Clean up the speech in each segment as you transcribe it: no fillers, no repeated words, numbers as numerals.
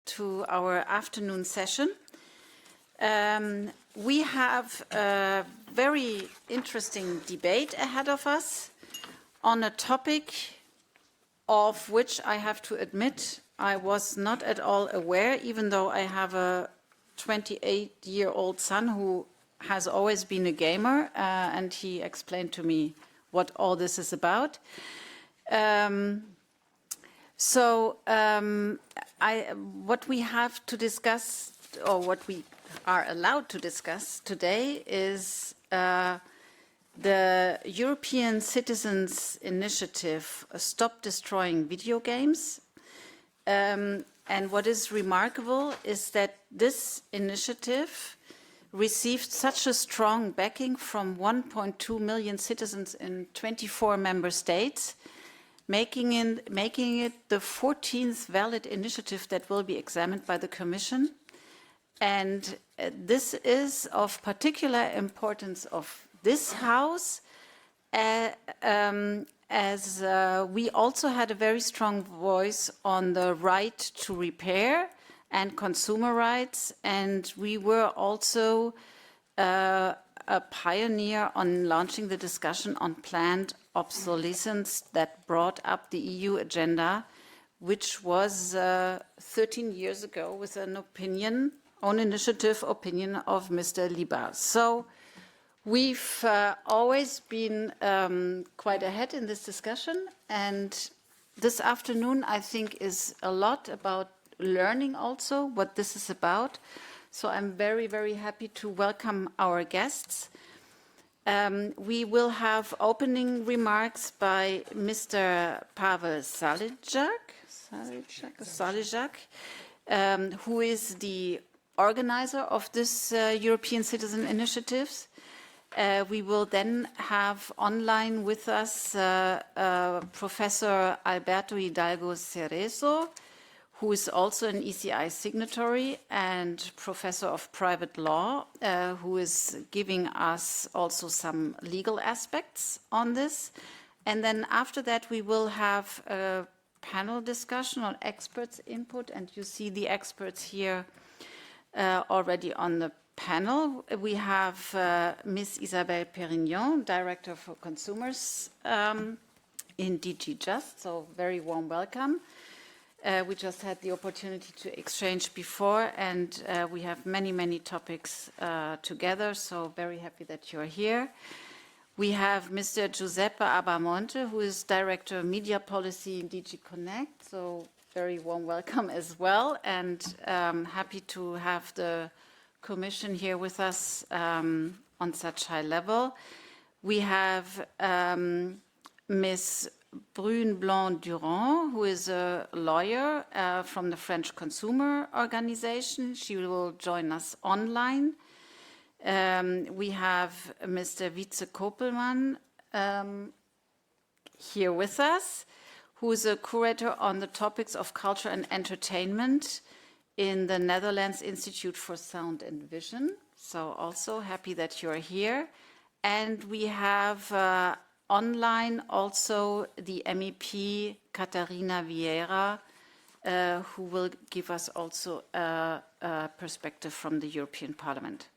to our afternoon session. We have a very interesting debate ahead of us on a topic of which I have to admit I was not at all aware, even though I have a 28-year-old son who has always been a gamer, and he explained to me what all this is about. What we have to discuss, or what we are allowed to discuss today, is the European Citizens Initiative, Stop Destroying Videogames. And what is remarkable is that this initiative received such a strong backing from 1.2 million citizens in 24 member states, making it the 14th valid initiative that will be examined by the Commission. And this is of particular importance of this House, as we also had a very strong voice on the right to repair and consumer rights, and we were also a pioneer on launching the discussion on planned obsolescence that brought up the EU agenda, which was 13 years ago with an opinion, own initiative opinion of Mr. Liba. So we've always been quite ahead in this discussion, and this afternoon I think is a lot about learning also what this is about. So I'm very, very happy to welcome our guests. We will have opening remarks by Mr. Pavel Zalesak, who is the organizer of this European Citizen Initiatives. We will then have online with us Professor Alberto Hidalgo Cerezo, who is also an ECI signatory and professor of private law, who is giving us also some legal aspects on this. And then after that, we will have a panel discussion on experts' input, and you see the experts here already on the panel. We have Ms. Isabelle Pérignon, Director for Consumers in DG Just, so very warm welcome. We just had the opportunity to exchange before, and we have many, many topics together, so very happy that you're here. We have Mr. Giuseppe Abbamonte, who is Director of Media Policy in DG CNECT, so very warm welcome as well, and happy to have the Commission here with us on such high level. We have Ms. Brune Blanc-Durand, who is a lawyer from the French Consumer Organization. She will join us online. We have Mr. Wytze Koppelman here with us, who is a curator on the topics of culture and entertainment in the Netherlands Institute for Sound and Vision. So also happy that you're here. And we have online also the MEP Catarina Vieira, who will give us also a perspective from the European Parliament.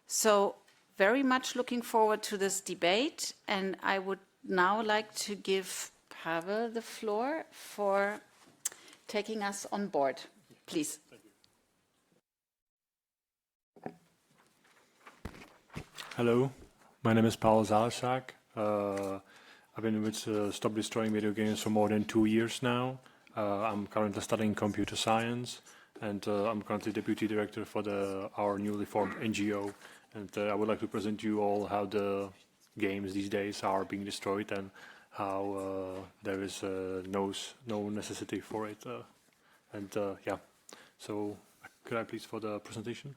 So very much looking forward to this debate, and I would now like to give Pavel the floor for taking us on board. Please. Hello, my name is Pavel Zalesak. I've been with Stop Destroying Videogames for more than 2 years now. I'm currently studying computer science, and I'm currently Deputy Director for our newly formed NGO. And I would like to present you all how the games these days are being destroyed and how there is no necessity for it. Yeah, so could I please for the presentation?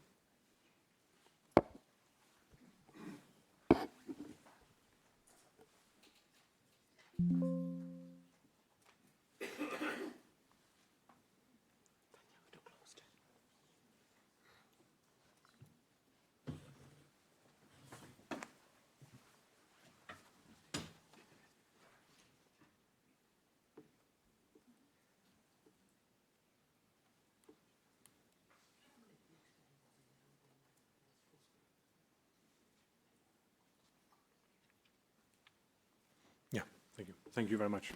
Thank you very much.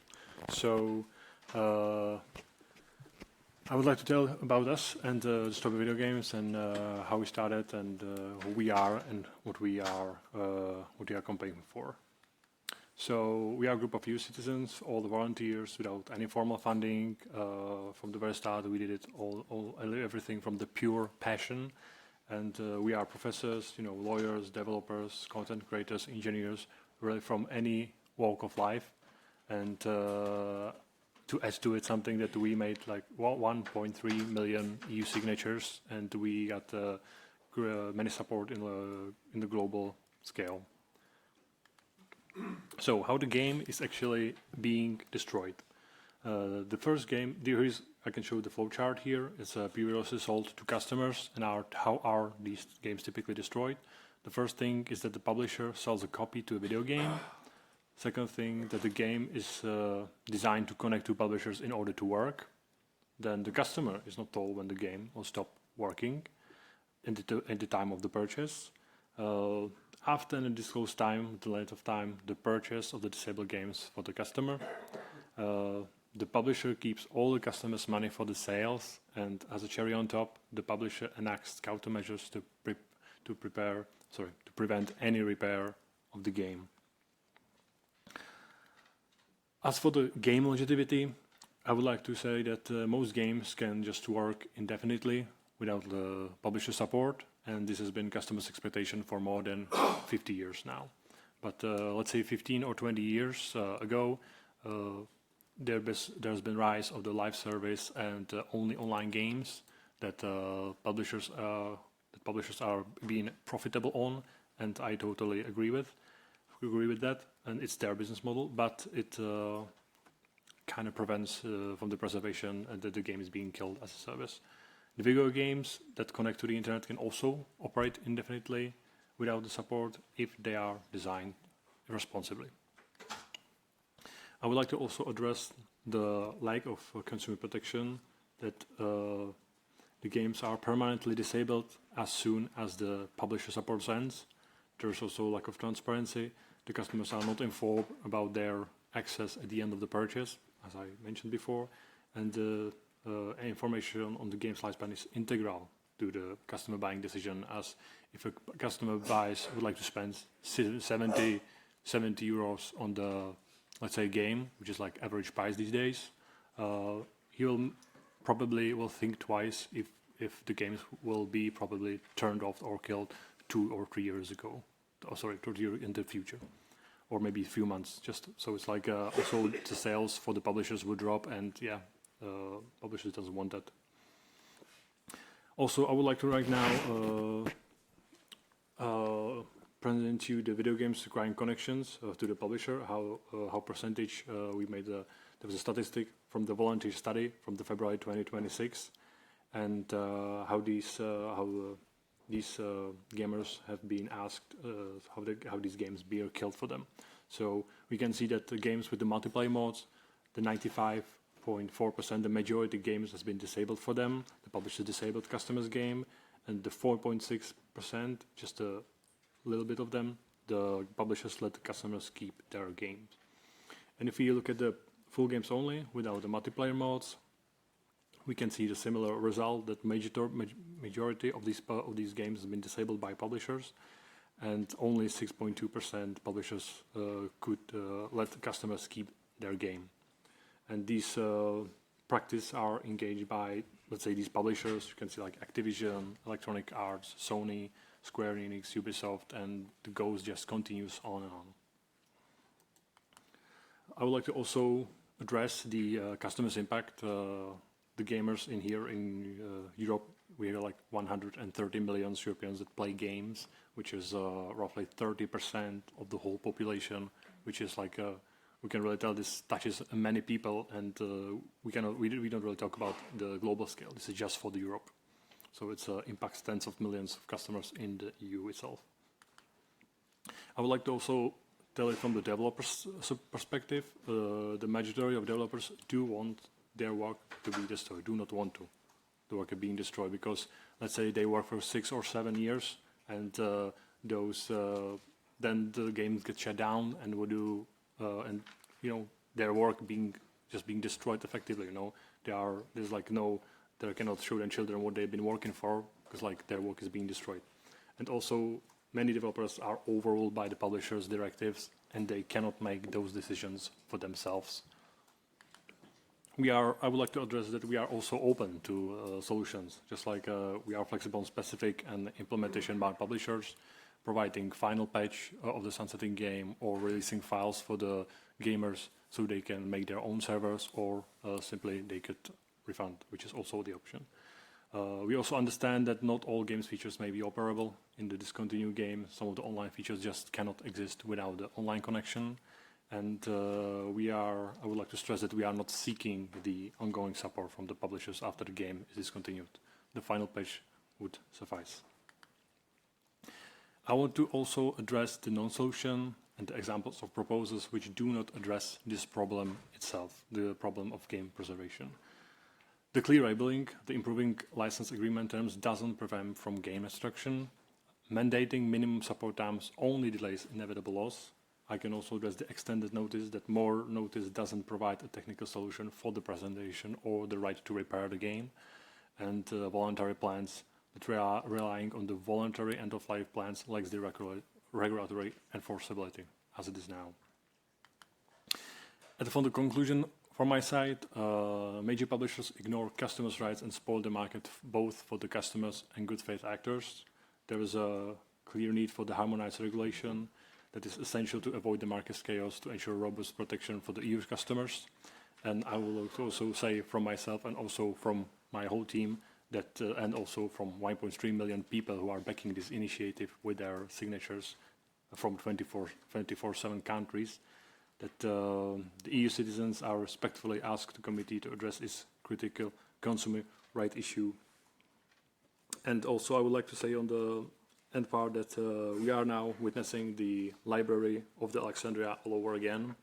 So, I would like to tell about us and Stop Video Games and how we started and who we are and what we are campaigning for. So we are a group of EU citizens, all the volunteers, without any formal funding. From the very start, we did it everything from the pure passion. And we are professors, lawyers, developers, content creators, engineers, really from any walk of life. And to add to it something that we made like 1.3 million EU signatures, and we got many support in the global scale. So how the game is actually being destroyed. The first game, I can show the flowchart here. It's previously sold to customers, and how are these games typically destroyed. The first thing is that the publisher sells a copy to a video game. Second thing, that the game is designed to connect to publishers in order to work. Then the customer is not told when the game will stop working at the time of the purchase. After the disclosed time, the length of time, the purchase of the disabled games for the customer. The publisher keeps all the customers' money for the sales, and as a cherry on top, the publisher enacts countermeasures to prevent any repair of the game. As for the game longevity, I would like to say that most games can just work indefinitely without the publisher support, and this has been customers' expectation for more than 50 years now. But let's say 15 or 20 years ago, there's been rise of the live service and only online games that publishers are being profitable on, and I totally agree with that, and it's their business model, but it kind of prevents from the preservation and that the game is being killed as a service. The video games that connect to the internet can also operate indefinitely without the support if they are designed responsibly. I would like to also address the lack of consumer protection, that the games are permanently disabled as soon as the publisher support ends. There's also lack of transparency. The customers are not informed about their access at the end of the purchase, as I mentioned before, and the information on the game's lifespan is integral to the customer buying decision, as if a customer would like to spend 70 euros on the, let's say, game, which is like average price these days, he will probably think twice if the games will be probably turned off or killed 2 or 3 years ago. 2 years in the future, or maybe a few months. Just so it's like also the sales for the publishers would drop, and publishers doesn't want that. Also, I would like to right now present you the video games requiring connections to the publisher. How percentage we made. There was a statistic from the volunteer study from the February 2026, and how these gamers have been asked how these games be killed for them. So we can see that the games with the multiplayer modes, the 95.4%, the majority of games has been disabled for them. The publisher disabled customers' game, and the 4.6%, just a little bit of them, the publishers let the customers keep their games. And if you look at the full games only, without the multiplayer modes, we can see the similar result, that majority of these games has been disabled by publishers, and only 6.2% publishers could let the customers keep their game. And these practice are engaged by, let's say, these publishers. You can see like Activision, Electronic Arts, Sony, Square Enix, Ubisoft, and the goes just continues on and on. I would like to also address the customers' impact. The gamers in Europe, we are like 130 million Europeans that play games, which is roughly 30% of the whole population, which is like we can really tell this touches many people, and we don't really talk about the global scale. This is just for the Europe, so it impacts tens of millions of customers in the EU itself. I would like to also tell it from the developers' perspective. The majority of developers do want their work to be destroyed, do not want to the work being destroyed, because let's say they work for 6 or 7 years, and then the game gets shut down, and their work being destroyed effectively. You know, there's like they cannot show their children what they've been working for because like their work is being destroyed. And also, many developers are overruled by the publishers' directives, and they cannot make those decisions for themselves. I would like to address that we are also open to solutions, just like we are flexible on specific and implementation by publishers, providing final patch of the sunsetting game or releasing files for the gamers so they can make their own servers, or simply they could refund, which is also the option. We also understand that not all games features may be operable in the discontinued game. Some of the online features just cannot exist without the online connection. And I would like to stress that we are not seeking the ongoing support from the publishers after the game is discontinued. The final patch would suffice. I want to also address the non-solution and the examples of proposals which do not address this problem itself, the problem of game preservation. The clear labeling, the improving license agreement terms doesn't prevent from game destruction. Mandating minimum support times only delays inevitable loss. I can also address the extended notice, that more notice doesn't provide a technical solution for the presentation or the right to repair the game. And voluntary plans that are relying on the voluntary end-of-life plans lacks the regulatory enforceability, as it is now. And for the conclusion, from my side, major publishers ignore customers' rights and spoil the market both for the customers and good faith actors. There is a clear need for the harmonized regulation that is essential to avoid the market chaos to ensure robust protection for the EU customers. And I will also say from myself and also from my whole team that, and also from 1.3 million people who are backing this initiative with their signatures from 24/7 countries, that the EU citizens are respectfully asked the committee to address this critical consumer right issue. And also I would like to say on the end part that we are now witnessing the library of the Alexandria all over again,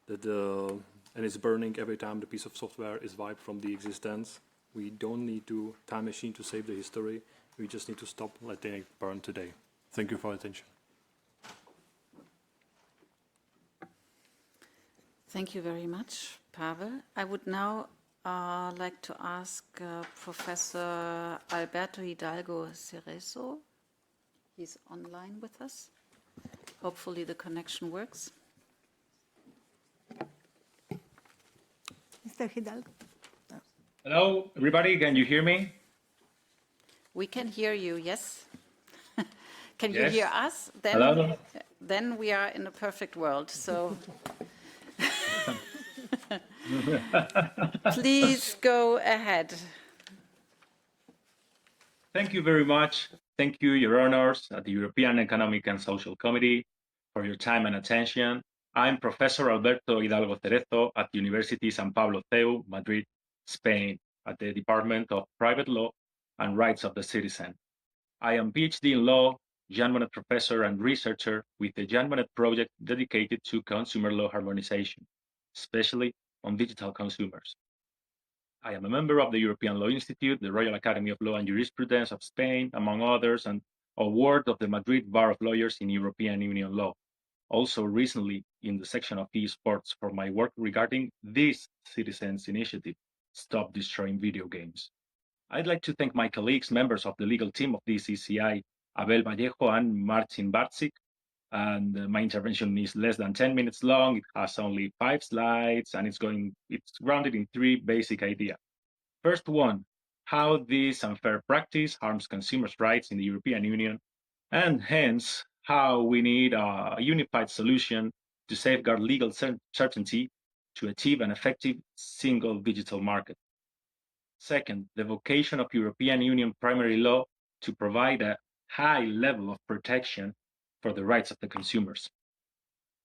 and it's burning every time the piece of software is wiped from the existence. We don't need to time machine to save the history. We just need to stop letting it burn today. Thank you for your attention. Thank you very much, Pavel. I would now like to ask Professor Alberto Hidalgo Cerezo. He's online with us. Hopefully the connection works. Mr. Hidalgo. Hello, everybody. Can you hear me? We can hear you, yes. Can you Yes. hear us? Hello. Then we are in a perfect world. So please go ahead. Thank you very much. Thank you, Your Honors, at the European Economic and Social Committee, for your time and attention. I'm Professor Alberto Hidalgo Cerezo at the University San Pablo CEU, Madrid, Spain, at the Department of Private Law and Rights of the Citizen. I am PhD in Law, Jean Monnet Professor and Researcher with the Jean Monnet Project dedicated to consumer law harmonization, especially on digital consumers. I am a member of the European Law Institute, the Royal Academy of Law and Jurisprudence of Spain, among others, and a ward of the Madrid Bar of Lawyers in European Union law. Also recently in the section of eSports for my work regarding this citizens' initiative, Stop Destroying Videogames. I'd like to thank my colleagues, members of the legal team of this ECI, Abel Vallejo and Martin Bartzik. And my intervention is less than 10 minutes long. It has only 5 slides, and it's grounded in 3 basic ideas. First one, how this unfair practice harms consumers' rights in the European Union, and hence how we need a unified solution to safeguard legal certainty to achieve an effective single digital market. Second, the vocation of European Union primary law to provide a high level of protection for the rights of the consumers.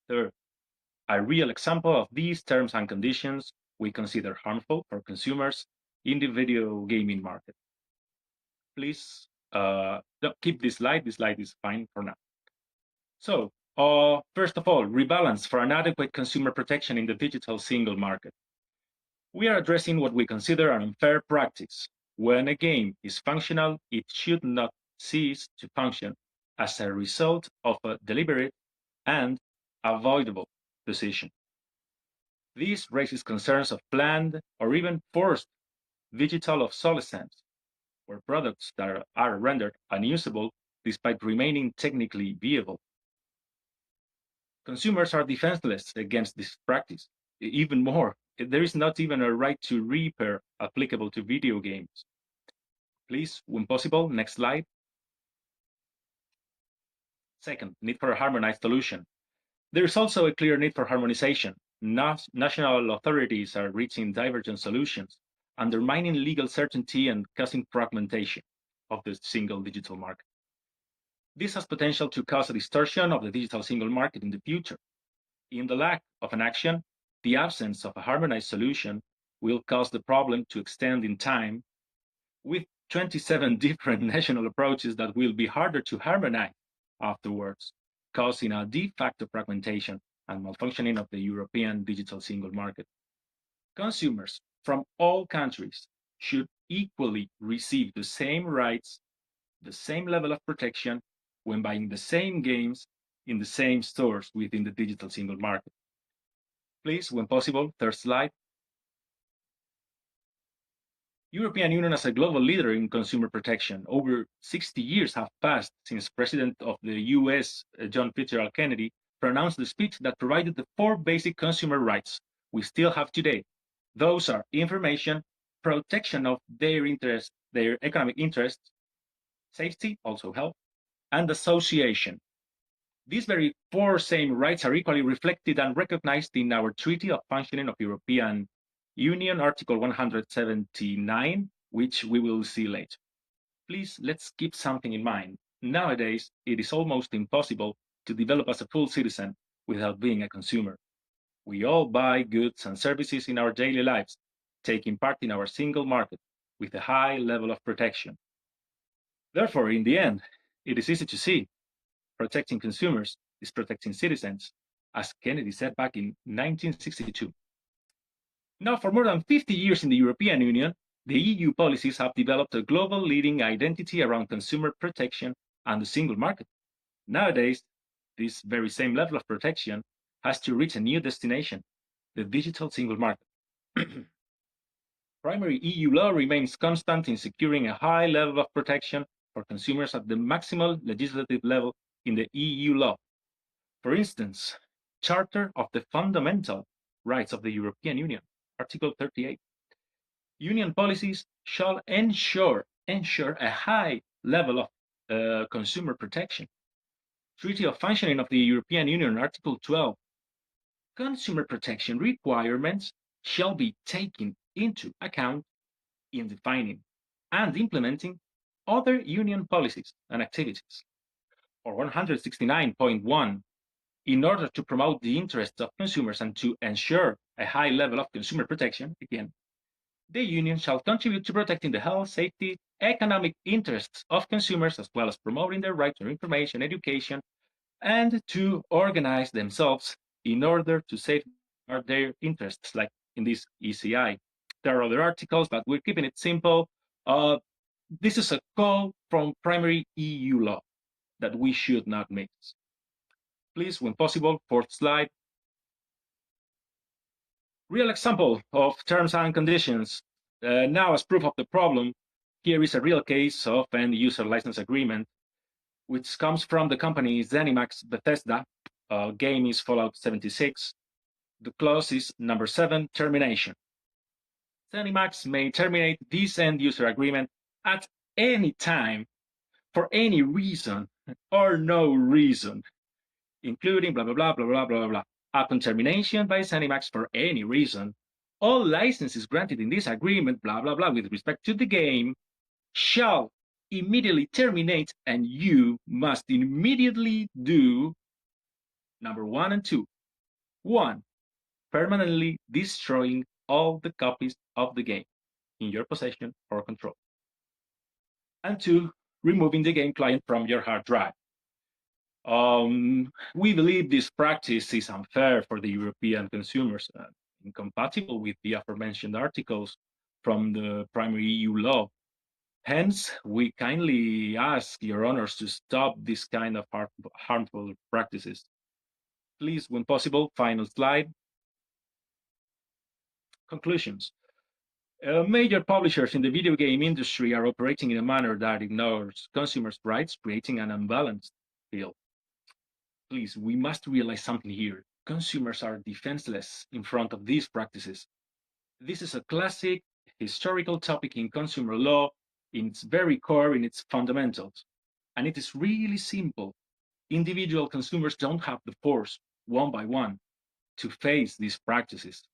Third, a real example of these terms and conditions we consider harmful for consumers in the video gaming market. Please keep this slide. This slide is fine for now. So, first of all, rebalance for an adequate consumer protection in the digital single market. We are addressing what we consider an unfair practice. When a game is functional, it should not cease to function as a result of a deliberate and avoidable decision. This raises concerns of planned or even forced digital obsolescence, where products that are rendered unusable despite remaining technically viable. Consumers are defenseless against this practice. Even more, there is not even a right to repair applicable to video games. Please, when possible, next slide. Second, need for a harmonized solution. There is also a clear need for harmonization. National authorities are reaching divergent solutions, undermining legal certainty and causing fragmentation of the single digital market. This has potential to cause a distortion of the digital single market in the future. In the lack of an action, the absence of a harmonized solution will cause the problem to extend in time with 27 different national approaches that will be harder to harmonize afterwards, causing a de facto fragmentation and malfunctioning of the European digital single market. Consumers from all countries should equally receive the same rights, the same level of protection when buying the same games in the same stores within the digital single market. Please, when possible, third slide. European Union as a global leader in consumer protection. Over 60 years have passed since President of the US, John Fitzgerald Kennedy, pronounced the speech that provided the 4 basic consumer rights we still have today. Those are information, protection of their interests, their economic interests, safety, also health, and association. These very 4 same rights are equally reflected and recognized in our Treaty of Functioning of European Union, Article 179, which we will see later. Please, let's keep something in mind. Nowadays, it is almost impossible to develop as a full citizen without being a consumer. We all buy goods and services in our daily lives, taking part in our single market with a high level of protection. Therefore, in the end, it is easy to see. Protecting consumers is protecting citizens, as Kennedy said back in 1962. Now, for more than 50 years in the European Union, the EU policies have developed a global leading identity around consumer protection and the single market. Nowadays, this very same level of protection has to reach a new destination, the digital single market. Primary EU law remains constant in securing a high level of protection for consumers at the maximal legislative level in the EU law. For instance, Charter of the Fundamental Rights of the European Union, Article 38. Union policies shall ensure a high level of consumer protection. Treaty of Functioning of the European Union, Article 12. Consumer protection requirements shall be taken into account in defining and implementing other union policies and activities. Or 169.1, in order to promote the interests of consumers and to ensure a high level of consumer protection, again, the Union shall contribute to protecting the health, safety, economic interests of consumers, as well as promoting their right to information, education, and to organize themselves in order to safeguard their interests, like in this ECI. There are other articles, but we're keeping it simple. This is a call from primary EU law that we should not mix. Please, when possible, fourth slide. Real example of terms and conditions. Now, as proof of the problem, here is a real case of an user license agreement, which comes from the company ZeniMax Bethesda. Game is Fallout 76. The clause is number 7, termination. ZeniMax may terminate this end user agreement at any time, for any reason or no reason, including blah, blah, blah, blah, blah, blah, blah. Upon termination by ZeniMax for any reason, all licenses granted in this agreement, blah, blah, blah, with respect to the game, shall immediately terminate, and you must immediately do number 1 and 2. 1, permanently destroying all the copies of the game in your possession or control. And 2, removing the game client from your hard drive. We believe this practice is unfair for the European consumers, incompatible with the aforementioned articles from the primary EU law. Hence, we kindly ask your honors to stop this kind of harmful practices. Please, when possible, final slide. Conclusions. Major publishers in the video game industry are operating in a manner that ignores consumers' rights, creating an unbalanced field. Please, we must realize something here. Consumers are defenseless in front of these practices. This is a classic historical topic in consumer law, in its very core, in its fundamentals. And it is really simple. Individual consumers don't have the force, one by one, to face these practices.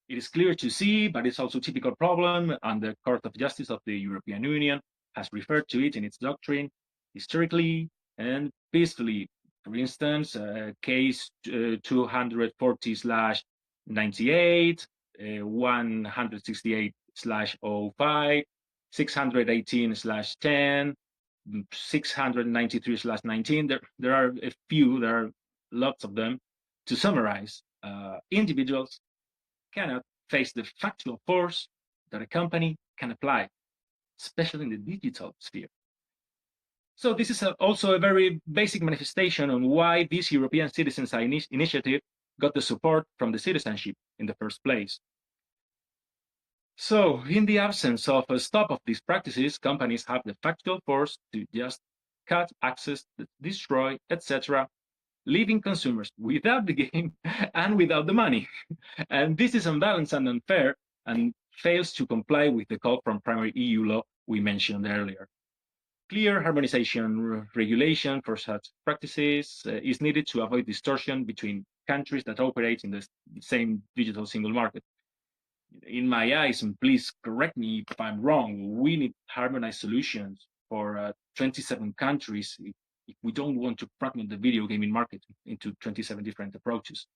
It is clear to see, but it's also a typical problem, and the Court of Justice of the European Union has referred to it in its doctrine historically and peacefully. For instance, case 240/98, 168/05, 618/10, 693/19. There are a few, there are lots of them. To summarize, individuals cannot face the factual force that a company can apply, especially in the digital sphere. So this is also a very basic manifestation on why this European Citizens Initiative got the support from the citizenship in the first place. So in the absence of a stop of these practices, companies have the factual force to just cut access, destroy, etc., leaving consumers without the game and without the money. And this is unbalanced and unfair and fails to comply with the call from primary EU law we mentioned earlier. Clear harmonization regulation for such practices is needed to avoid distortion between countries that operate in the same digital single market. In my eyes, and please correct me if I'm wrong, we need harmonized solutions for 27 countries if we don't want to fragment the video gaming market into 27 different approaches,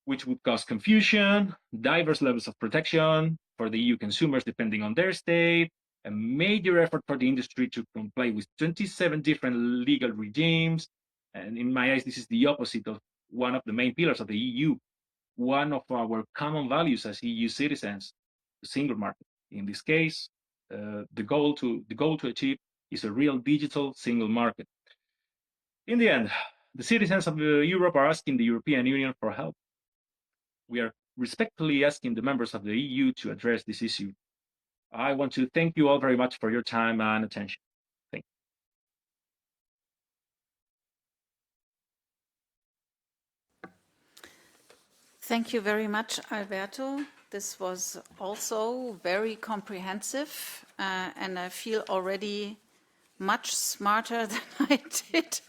which would cause confusion, diverse levels of protection for the EU consumers depending on their state, a major effort for the industry to comply with 27 different legal regimes. And in my eyes, this is the opposite of one of the main pillars of the EU, one of our common values as EU citizens, the single market. In this case, the goal to achieve is a real digital single market. In the end, the citizens of Europe are asking the European Union for help. We are respectfully asking the members of the EU to address this issue. I want to thank you all very much for your time and attention. Thank you. Thank you very much, Alberto. This was also very comprehensive, and I feel already much smarter than I did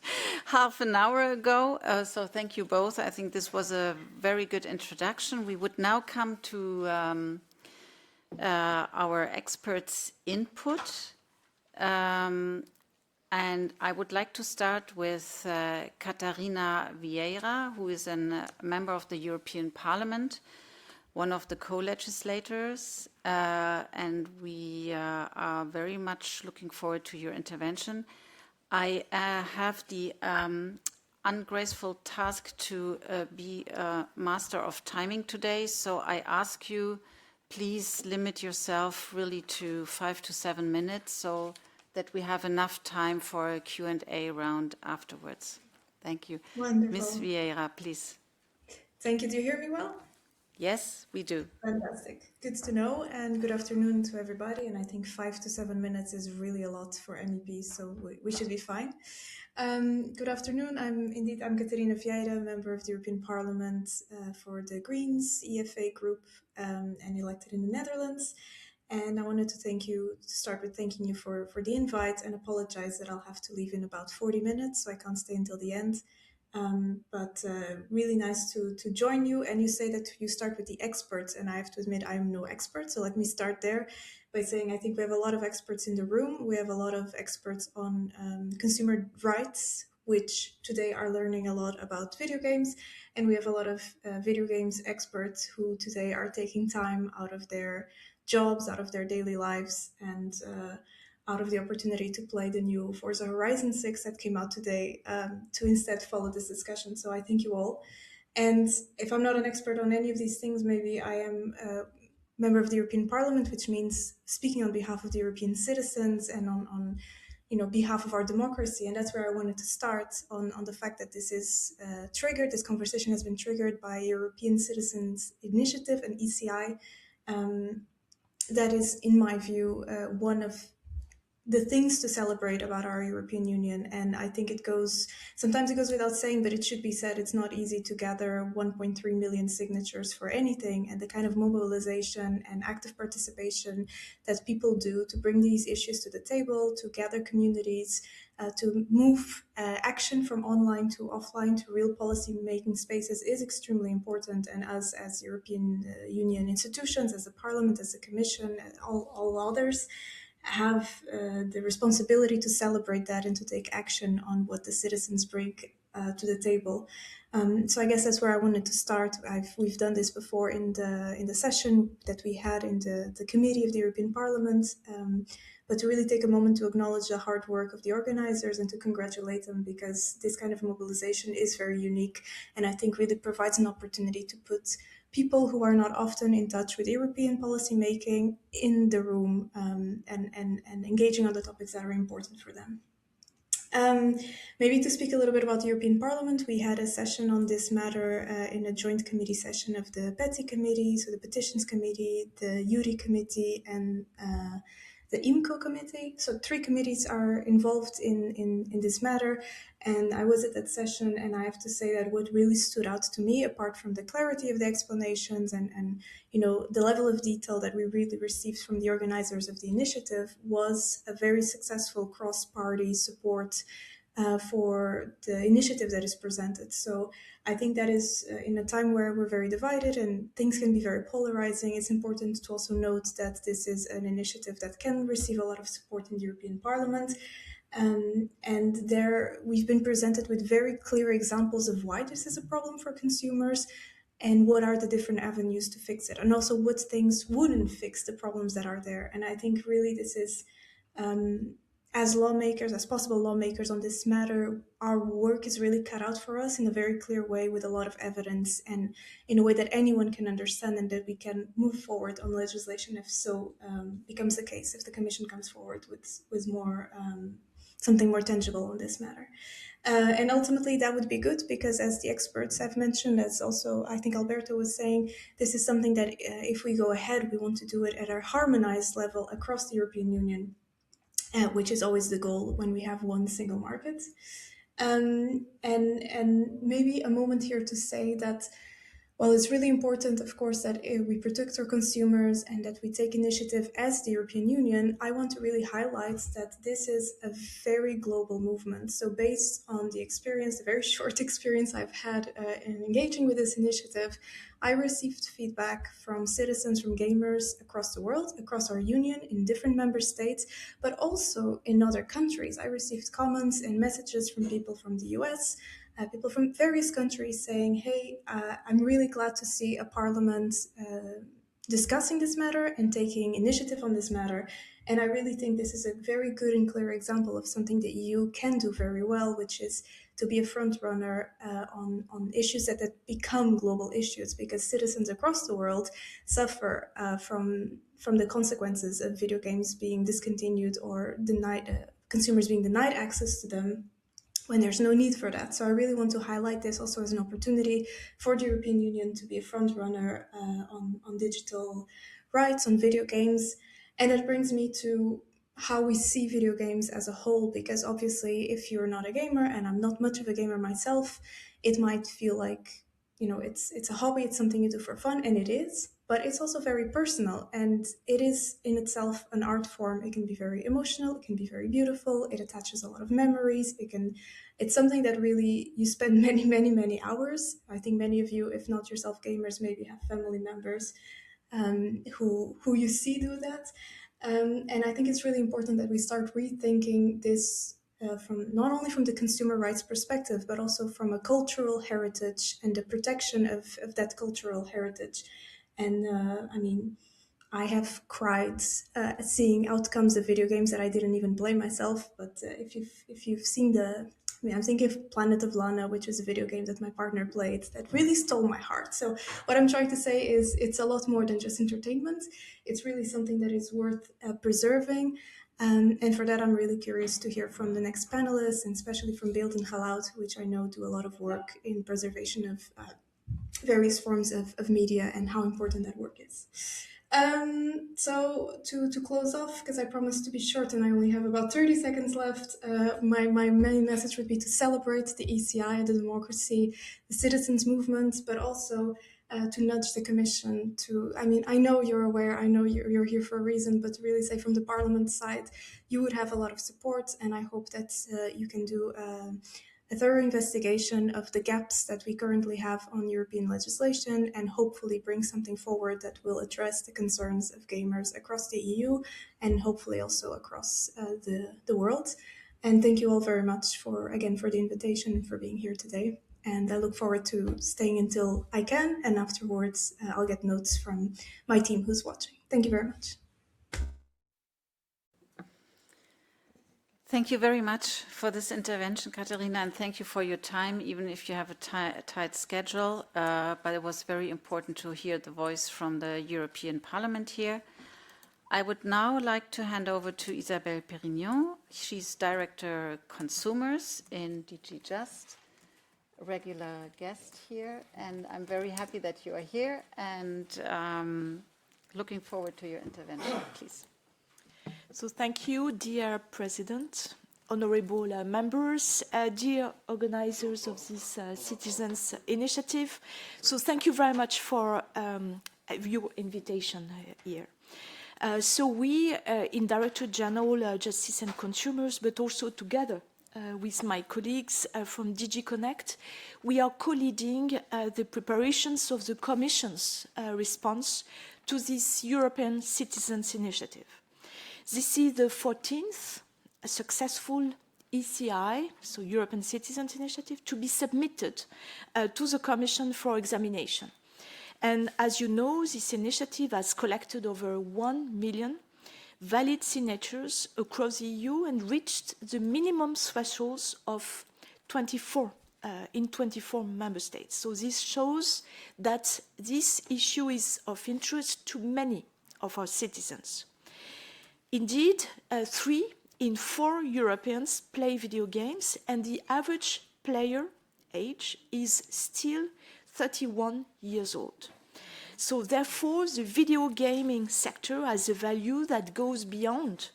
half an hour ago. So thank you both. I think this was a very good introduction. We would now come to our experts' input. And I would like to start with Catarina Vieira, who is a member of the European Parliament, one of the co-legislators, and we are very much looking forward to your intervention. I have the ungraceful task to be a master of timing today, so I ask you, please limit yourself really to 5 to 7 minutes, so that we have enough time for a Q&A round afterwards. Thank you. Wonderful. Ms. Vieira, please. Thank you. Do you hear me well? Yes, we do. Fantastic. Good to know, and good afternoon to everybody. And I think 5 to 7 minutes is really a lot for MEPs, so we should be fine. Good afternoon. I'm Catarina Vieira, member of the European Parliament for the Greens EFA group, and elected in the Netherlands. And I wanted to start with thanking you for the invite and apologize that I'll have to leave in about 40 minutes, so I can't stay until the end. But really nice to join you. And you say that you start with the experts, and I have to admit I am no expert. So let me start there by saying I think we have a lot of experts in the room. We have a lot of experts on consumer rights, which today are learning a lot about video games. And we have a lot of video games experts who today are taking time out of their jobs, out of their daily lives, and out of the opportunity to play the new Forza Horizon 6 that came out today to instead follow this discussion. So I thank you all. And if I'm not an expert on any of these things, maybe I am a member of the European Parliament, which means speaking on behalf of the European citizens and on behalf of our democracy. And that's where I wanted to start on the fact that this is triggered. This conversation has been triggered by European Citizens Initiative and ECI. That is, in my view, one of the things to celebrate about our European Union. And I think sometimes it goes without saying, but it should be said, it's not easy to gather 1.3 million signatures for anything, and the kind of mobilization and active participation that people do to bring these issues to the table, to gather communities, to move action from online to offline to real policy making spaces is extremely important. And us as European Union institutions, as the Parliament, as the Commission, and all others, have the responsibility to celebrate that and to take action on what the citizens bring to the table. So I guess that's where I wanted to start. We've done this before in the session that we had in the committee of the European Parliament, but to really take a moment to acknowledge the hard work of the organizers and to congratulate them, because this kind of mobilization is very unique, and I think really provides an opportunity to put people who are not often in touch with European policy making in the room, and engaging on the topics that are important for them. Maybe to speak a little bit about the European Parliament, we had a session on this matter in a joint committee session of the PETI committee, so the Petitions Committee, the URI committee, and the IMCO committee. So 3 committees are involved in this matter. And I was at that session, and I have to say that what really stood out to me, apart from the clarity of the explanations and the level of detail that we really received from the organizers of the initiative, was a very successful cross-party support for the initiative that is presented. So I think that is, in a time where we're very divided and things can be very polarizing, it's important to also note that this is an initiative that can receive a lot of support in the European Parliament. And there we've been presented with very clear examples of why this is a problem for consumers and what are the different avenues to fix it, and also what things wouldn't fix the problems that are there. And I think really this is, as lawmakers, as possible lawmakers on this matter, our work is really cut out for us in a very clear way, with a lot of evidence and in a way that anyone can understand, and that we can move forward on legislation if so becomes the case, if the Commission comes forward with more something more tangible on this matter. And ultimately that would be good, because as the experts have mentioned, as also I think Alberto was saying, this is something that if we go ahead, we want to do it at a harmonized level across the European Union, which is always the goal when we have one single market. And maybe a moment here to say that while it's really important, of course, that we protect our consumers and that we take initiative as the European Union, I want to really highlight that this is a very global movement. So based on the experience, the very short experience I've had in engaging with this initiative, I received feedback from citizens, from gamers across the world, across our union, in different member states, but also in other countries. I received comments and messages from people from the US, people from various countries saying, hey, I'm really glad to see a parliament discussing this matter and taking initiative on this matter. And I really think this is a very good and clear example of something the EU can do very well, which is to be a front runner on issues that become global issues, because citizens across the world suffer from the consequences of video games being discontinued or denied, consumers being denied access to them when there's no need for that. So I really want to highlight this also as an opportunity for the European Union to be a front runner on digital rights, on video games. And that brings me to how we see video games as a whole, because obviously if you're not a gamer, and I'm not much of a gamer myself, it might feel like, it's a hobby, it's something you do for fun, and it is, but it's also very personal, and it is in itself an art form. It can be very emotional, it can be very beautiful, it attaches a lot of memories, it's something that really you spend many, many, many hours. I think many of you, if not yourself gamers, maybe have family members who you see do that. And I think it's really important that we start rethinking this from not only from the consumer rights perspective, but also from a cultural heritage and the protection of that cultural heritage. And I have cried at seeing outcomes of video games that I didn't even play myself. But if you've seen I'm thinking of Planet of Lana, which was a video game that my partner played that really stole my heart. So what I'm trying to say is it's a lot more than just entertainment. It's really something that is worth preserving. And for that, I'm really curious to hear from the next panelists, and especially from Beeld and Geluid, which I know do a lot of work in preservation of various forms of media and how important that work is. So to close off, because I promised to be short and I only have about 30 seconds left, my main message would be to celebrate the ECI, the democracy, the citizens movement, but also to nudge the Commission to, I mean, I know you're aware, I know you're here for a reason, but really say from the Parliament side, you would have a lot of support, and I hope that you can do a thorough investigation of the gaps that we currently have on European legislation and hopefully bring something forward that will address the concerns of gamers across the EU and hopefully also across the world. And thank you all very much for the invitation and for being here today. And I look forward to staying until I can, and afterwards I'll get notes from my team who's watching. Thank you very much. Thank you very much for this intervention, Catarina, and thank you for your time, even if you have a tight schedule. But it was very important to hear the voice from the European Parliament here. I would now like to hand over to Isabelle Pérignon. She's Director Consumers in DG Just, regular guest here, and I'm very happy that you are here and looking forward to your intervention, please. So thank you, dear President, honorable members, dear organizers of this citizens initiative. So thank you very much for your invitation here. So we in Director General Justice and Consumers, but also together with my colleagues from DG CNECT, we are co-leading the preparations of the Commission's response to this European Citizens Initiative. This is the 14th successful ECI, so European Citizens Initiative, to be submitted to the Commission for examination. And as you know, this initiative has collected over 1 million valid signatures across the EU and reached the minimum thresholds of 24 in 24 member states. So this shows that this issue is of interest to many of our citizens. Indeed, 3 in 4 Europeans play video games, and the average player age is still 31 years old. So therefore, the video gaming sector has a value that goes beyond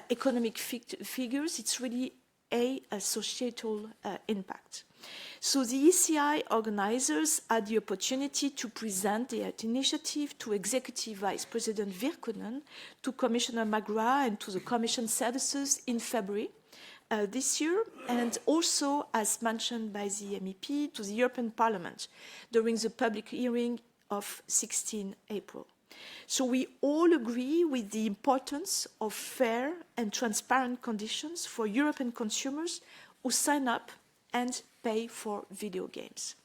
economic figures. It's really a societal impact. So the ECI organizers had the opportunity to present the initiative to Executive Vice President Virkkunen, to Commissioner McGrath, and to the Commission services in February this year, and also, as mentioned by the MEP, to the European Parliament during the public hearing of 16 April. So we all agree with the importance of fair and transparent conditions for European consumers who sign up and pay for video games.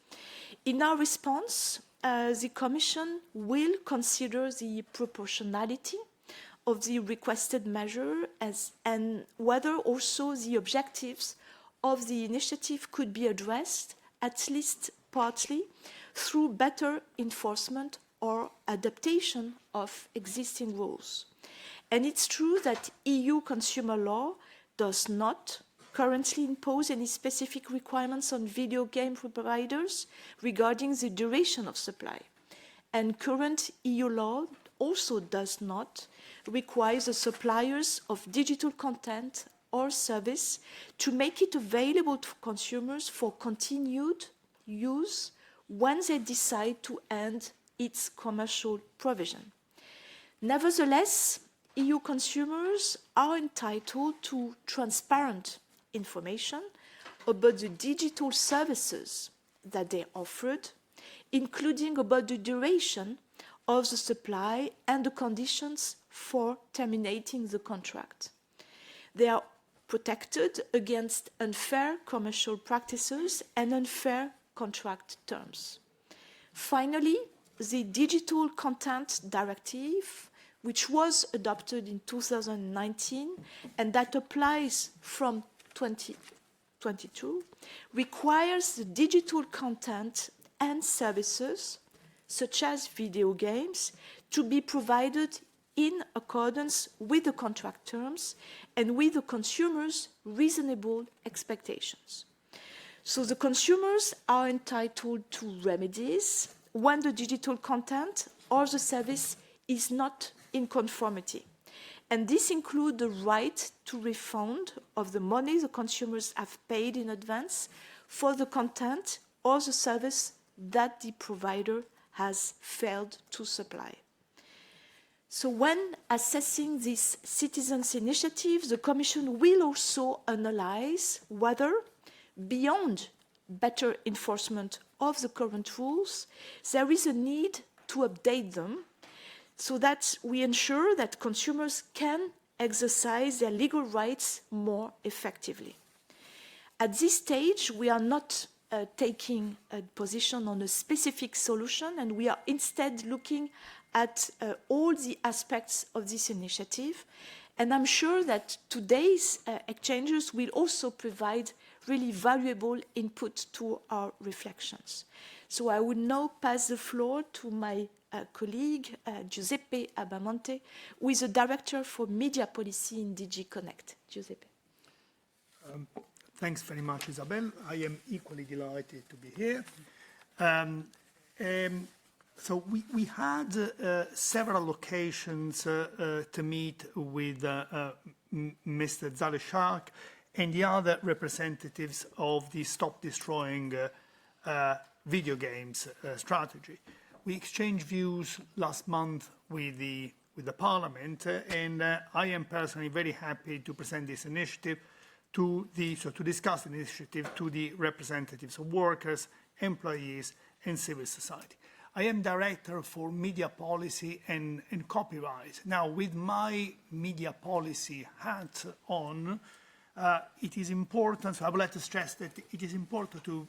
In our response, the Commission will consider the proportionality of the requested measure and whether also the objectives of the initiative could be addressed, at least partly, through better enforcement or adaptation of existing rules. And it's true that EU consumer law does not currently impose any specific requirements on video game providers regarding the duration of supply. And current EU law also does not require the suppliers of digital content or service to make it available to consumers for continued use when they decide to end its commercial provision. Nevertheless, EU consumers are entitled to transparent information about the digital services that they offered, including about the duration of the supply and the conditions for terminating the contract. They are protected against unfair commercial practices and unfair contract terms. Finally, the Digital Content Directive, which was adopted in 2019 and that applies from 2022, requires the digital content and services, such as video games, to be provided in accordance with the contract terms and with the consumer's reasonable expectations. So the consumers are entitled to remedies when the digital content or the service is not in conformity. And this includes the right to refund of the money the consumers have paid in advance for the content or the service that the provider has failed to supply. So when assessing this citizens' initiative, the Commission will also analyze whether, beyond better enforcement of the current rules, there is a need to update them so that we ensure that consumers can exercise their legal rights more effectively. At this stage, we are not taking a position on a specific solution, and we are instead looking at all the aspects of this initiative. And I'm sure that today's exchanges will also provide really valuable input to our reflections. So I will now pass the floor to my colleague, Giuseppe Abbamonte, who is the Director for Media Policy in DG CNECT. Giuseppe. Thanks very much, Isabelle. I am equally delighted to be here. So we had several occasions to meet with Mr. Zalesak and the other representatives of the Stop Destroying Video Games strategy. We exchanged views last month with the Parliament, and I am personally very happy to present this initiative to discuss the initiative to the representatives of workers, employees, and civil society. I am Director for Media Policy and Copyright. Now, with my media policy hat on, it is important, so I would like to stress that it is important to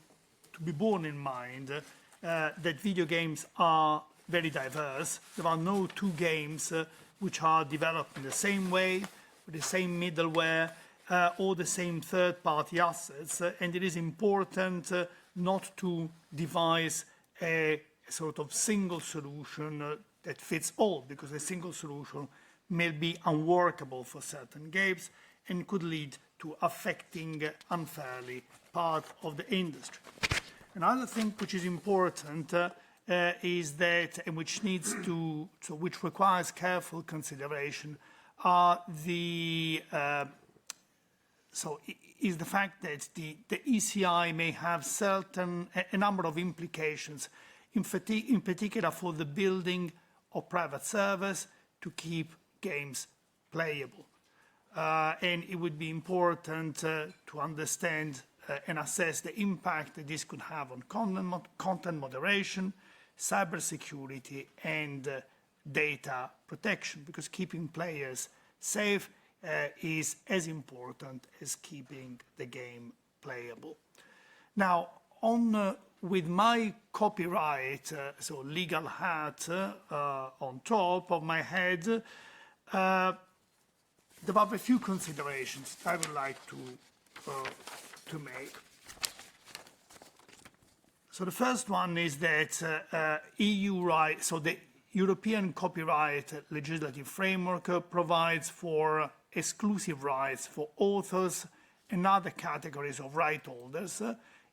be borne in mind that video games are very diverse. There are no two games which are developed in the same way, with the same middleware, or the same third-party assets, and it is important not to devise a sort of single solution that fits all, because a single solution may be unworkable for certain games and could lead to affecting unfairly part of the industry. Another thing which is important is that, and which needs to, which requires careful consideration, are the is the fact that the ECI may have a number of implications, in particular for the building of private servers to keep games playable. And it would be important to understand and assess the impact that this could have on content moderation, cybersecurity, and data protection, because keeping players safe is as important as keeping the game playable. Now, with my copyright, so legal hat on top of my head, there are a few considerations I would like to make. So the first one is that EU rights, so the European copyright legislative framework provides for exclusive rights for authors and other categories of right holders,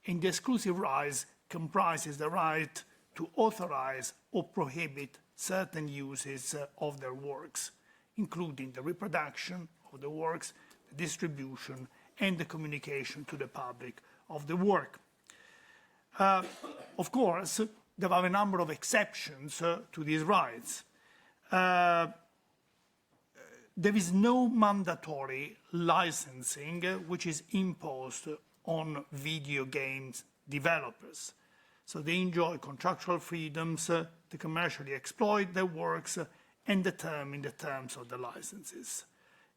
and the exclusive rights comprises the right to authorize or prohibit certain uses of their works, including the reproduction of the works, the distribution, and the communication to the public of the work. Of course, there are a number of exceptions to these rights. There is no mandatory licensing which is imposed on video games developers. So they enjoy contractual freedoms to commercially exploit their works and determine the terms of the licenses.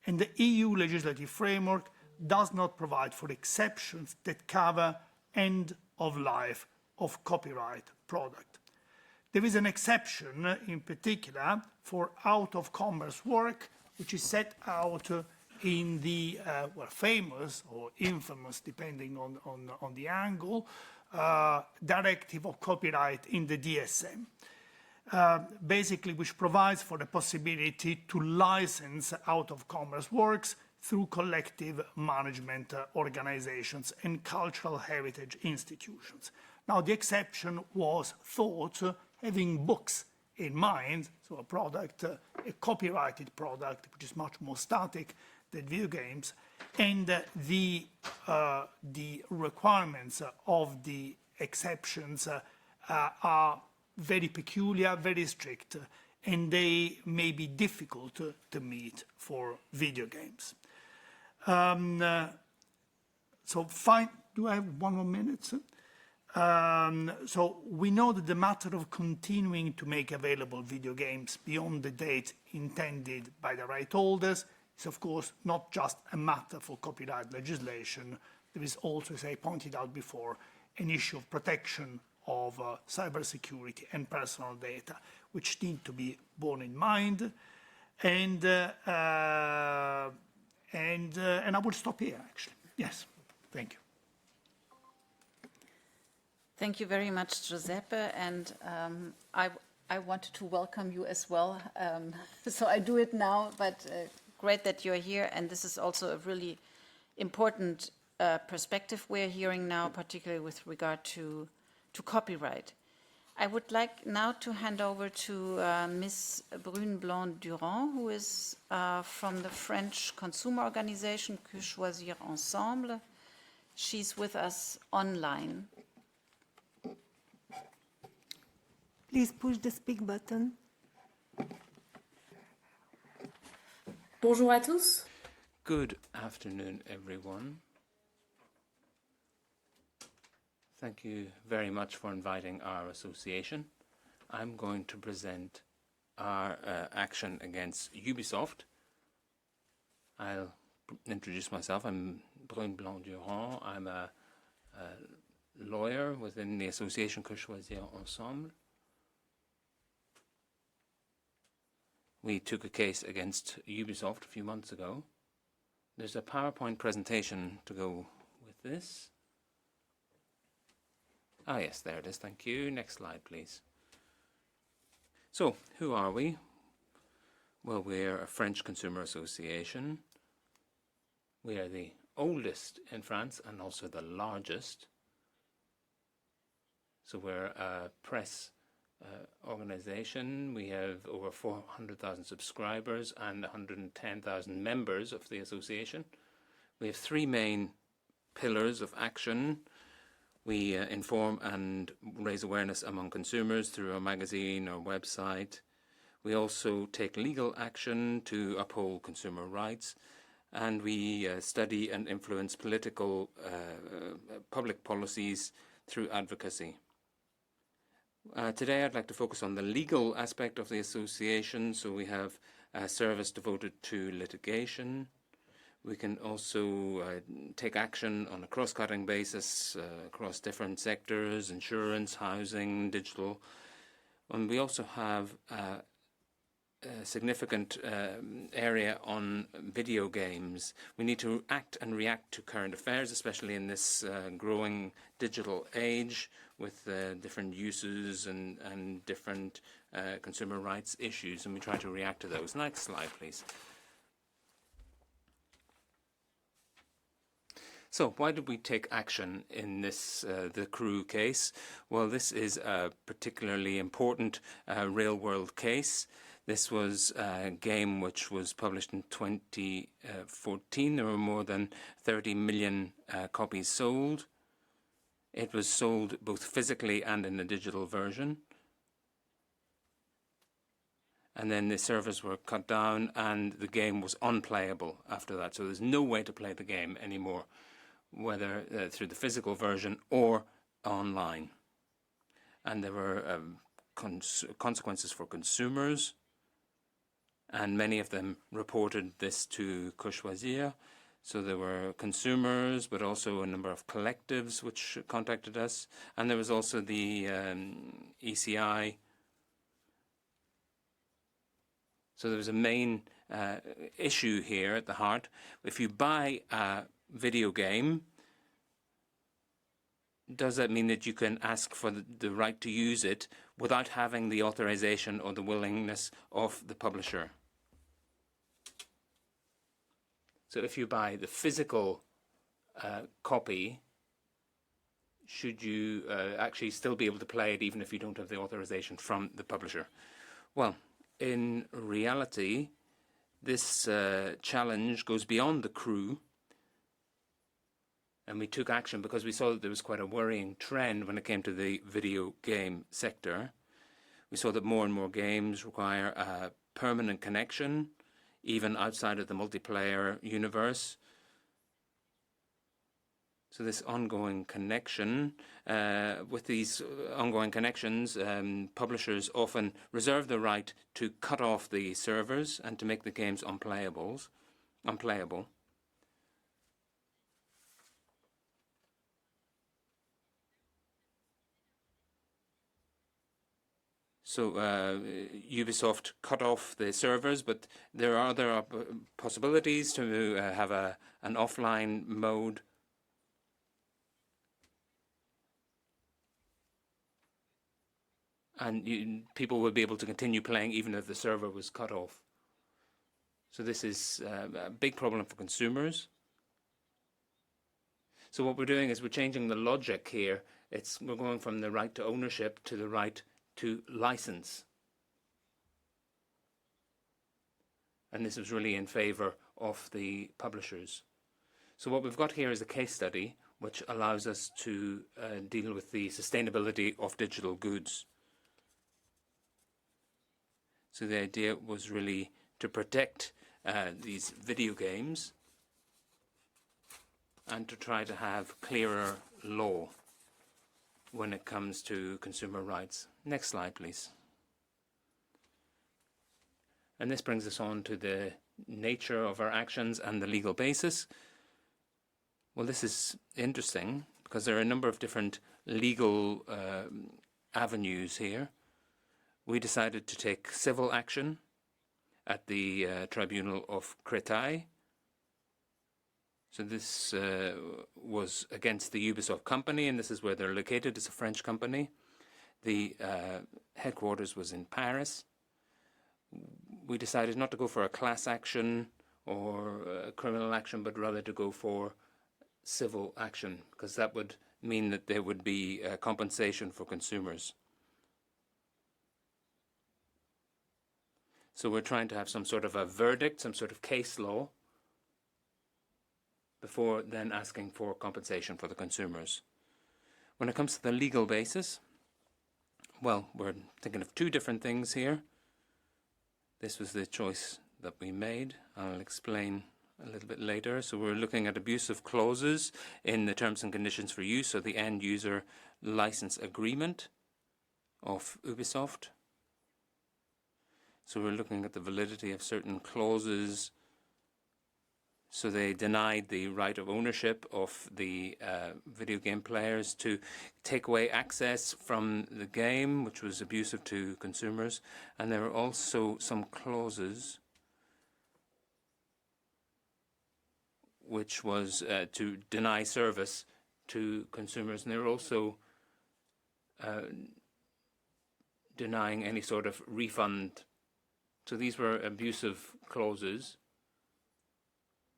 And the EU legislative framework does not provide for exceptions that cover end of life of copyright product. There is an exception in particular for out-of-commerce work, which is set out in the famous or infamous, depending on the angle, directive of copyright in the DSM, basically which provides for the possibility to license out-of-commerce works through collective management organizations and cultural heritage institutions. Now, the exception was thought having books in mind, so a product, a copyrighted product, which is much more static than video games, and the requirements of the exceptions are very peculiar, very strict, and they may be difficult to meet for video games. So fine, do I have 1 more minute? So we know that the matter of continuing to make available video games beyond the date intended by the right holders is, of course, not just a matter for copyright legislation. There is also, as I pointed out before, an issue of protection of cybersecurity and personal data, which need to be borne in mind. And I will stop here, actually. Yes, thank you. Thank you very much, Giuseppe, and I wanted to welcome you as well. So I do it now, but great that you're here, and this is also a really important perspective we're hearing now, particularly with regard to copyright. I would like now to hand over to Ms. Brune Blanc-Durand, who is from the French consumer organization Que Choisir Ensemble. She's with us online. Please push the speak button. Bonjour à tous. Good afternoon, everyone. Thank you very much for inviting our association. I'm going to present our action against Ubisoft. I'll introduce myself. I'm Brune Blanc-Durand. I'm a lawyer within the association Que Choisir Ensemble. We took a case against Ubisoft a few months ago. There's a PowerPoint presentation to go with this. Ah, yes, there it is. Thank you. Next slide, please. So, who are we? Well, we're a French consumer association. We are the oldest in France and also the largest. So we're a press organization. We have over 400,000 subscribers and 110,000 members of the association. We have 3 main pillars of action. We inform and raise awareness among consumers through our magazine or website. We also take legal action to uphold consumer rights, and we study and influence political public policies through advocacy. Today I'd like to focus on the legal aspect of the association. So we have a service devoted to litigation. We can also take action on a cross-cutting basis across different sectors: insurance, housing, digital. And we also have a significant area on video games. We need to act and react to current affairs, especially in this growing digital age with different uses and different consumer rights issues, and we try to react to those. Next slide, please. So why did we take action in this, the Crew case? Well, this is a particularly important real-world case. This was a game which was published in 2014. There were more than 30 million copies sold. It was sold both physically and in a digital version. And then the servers were cut down and the game was unplayable after that. So there's no way to play the game anymore, whether through the physical version or online. And there were consequences for consumers, and many of them reported this to Que Choisir. So there were consumers, but also a number of collectives which contacted us. And there was also the ECI. So there was a main issue here at the heart. If you buy a video game, does that mean that you can ask for the right to use it without having the authorization or the willingness of the publisher? So if you buy the physical copy, should you actually still be able to play it even if you don't have the authorization from the publisher? Well, in reality, this challenge goes beyond the crew, and we took action because we saw that there was quite a worrying trend when it came to the video game sector. We saw that more and more games require a permanent connection, even outside of the multiplayer universe. So this ongoing connection, with these ongoing connections, publishers often reserve the right to cut off the servers and to make the games unplayable. So Ubisoft cut off the servers, but there are other possibilities to have an offline mode. And people will be able to continue playing even if the server was cut off. So this is a big problem for consumers. So what we're doing is we're changing the logic here. We're going from the right to ownership to the right to license. And this is really in favor of the publishers. So what we've got here is a case study which allows us to deal with the sustainability of digital goods. So the idea was really to protect these video games and to try to have clearer law when it comes to consumer rights. Next slide, please. And this brings us on to the nature of our actions and the legal basis. Well, this is interesting because there are a number of different legal avenues here. We decided to take civil action at the Tribunal of Créteil. So this was against the Ubisoft company, and this is where they're located. It's a French company. The headquarters was in Paris. We decided not to go for a class action or a criminal action, but rather to go for civil action, because that would mean that there would be compensation for consumers. So we're trying to have some sort of a verdict, some sort of case law, before then asking for compensation for the consumers. When it comes to the legal basis, well, we're thinking of two different things here. This was the choice that we made. I'll explain a little bit later. So we're looking at abusive clauses in the terms and conditions for use, so the end user license agreement of Ubisoft. So we're looking at the validity of certain clauses. So they denied the right of ownership of the video game players to take away access from the game, which was abusive to consumers. And there are also some clauses which was to deny service to consumers. And they were also denying any sort of refund. So these were abusive clauses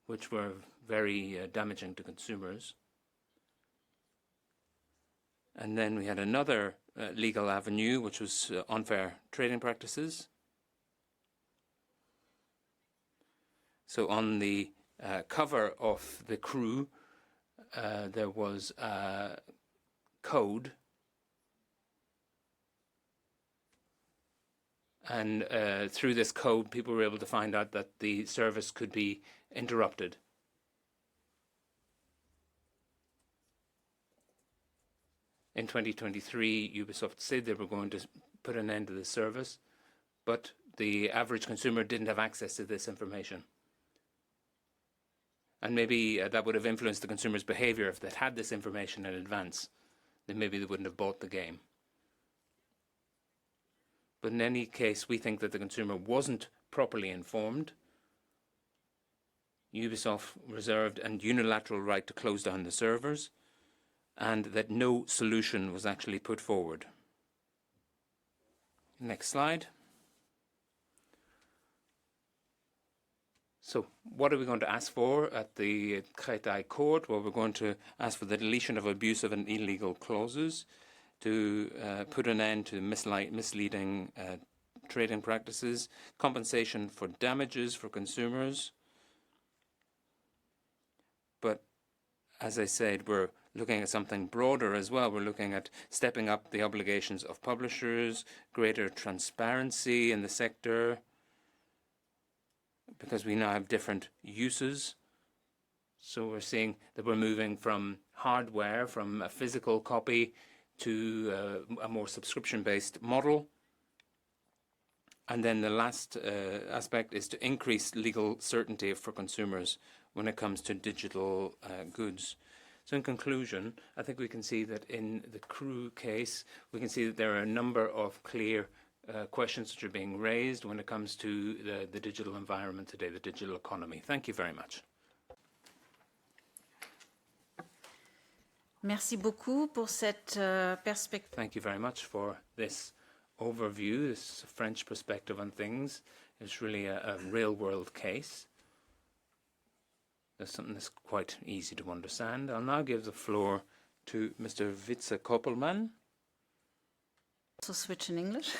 which were very damaging to consumers. And then we had another legal avenue, which was unfair trading practices. So on the cover of the crew, there was a code. And through this code, people were able to find out that the service could be interrupted. In 2023, Ubisoft said they were going to put an end to the service, but the average consumer didn't have access to this information. And maybe that would have influenced the consumer's behavior if they'd had this information in advance. Then maybe they wouldn't have bought the game. But in any case, we think that the consumer wasn't properly informed. Ubisoft reserved an unilateral right to close down the servers, and that no solution was actually put forward. Next slide. So what are we going to ask for at the Créteil court? Well, we're going to ask for the deletion of abusive and illegal clauses, to put an end to misleading trading practices, compensation for damages for consumers. But as I said, we're looking at something broader as well. We're looking at stepping up the obligations of publishers, greater transparency in the sector, because we now have different uses. So we're seeing that we're moving from hardware, from a physical copy, to a more subscription-based model. And then the last aspect is to increase legal certainty for consumers when it comes to digital goods. So in conclusion, I think we can see that in the Crew case, we can see that there are a number of clear questions which are being raised when it comes to the digital environment today, the digital economy. Thank you very much. Merci beaucoup pour cette perspective. Thank you very much for this overview, this French perspective on things. It's really a real-world case. There's something that's quite easy to understand. I'll now give the floor to Mr. Wytze Koppelman. Also switch in English,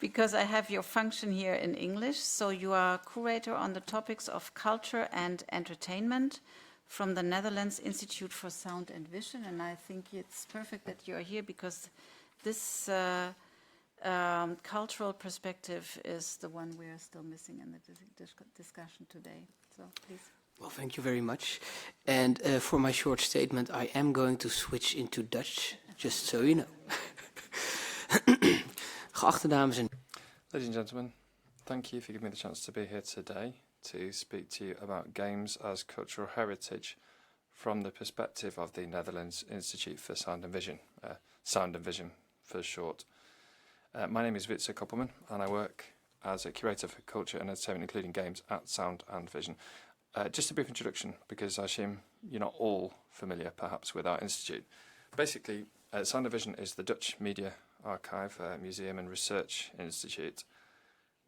because I have your function here in English. So you are curator on the topics of culture and entertainment from the Netherlands Institute for Sound and Vision. And I think it's perfect that you are here, because this cultural perspective is the one we are still missing in the discussion today. So please. Well, thank you very much. And for my short statement, I am going to switch into Dutch, just so you know. Geachte dames en Ladies and gentlemen, thank you for giving me the chance to be here today to speak to you about games as cultural heritage from the perspective of the Netherlands Institute for Sound and Vision, Sound and Vision for short. My name is Wytze Koppelman, and I work as a curator for culture and entertainment, including games at Sound and Vision. Just a brief introduction, because I assume you're not all familiar, perhaps, with our institute. Basically, Sound and Vision is the Dutch Media Archive, Museum and Research Institute.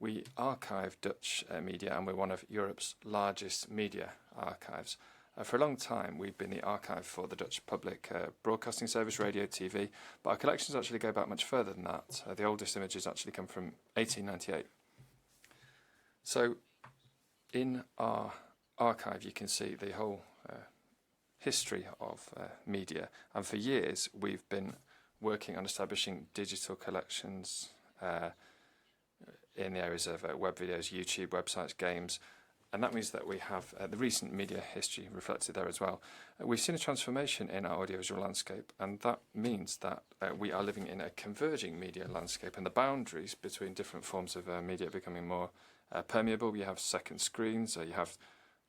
We archive Dutch media, and we're one of Europe's largest media archives. For a long time, we've been the archive for the Dutch public broadcasting service, radio, TV, but our collections actually go back much further than that. The oldest images actually come from 1898. So in our archive, you can see the whole history of media, and for years we've been working on establishing digital collections in the areas of web videos, YouTube, websites, games, and that means that we have the recent media history reflected there as well. We've seen a transformation in our audiovisual landscape, and that means that we are living in a converging media landscape, and the boundaries between different forms of media are becoming more permeable. You have second screens, you have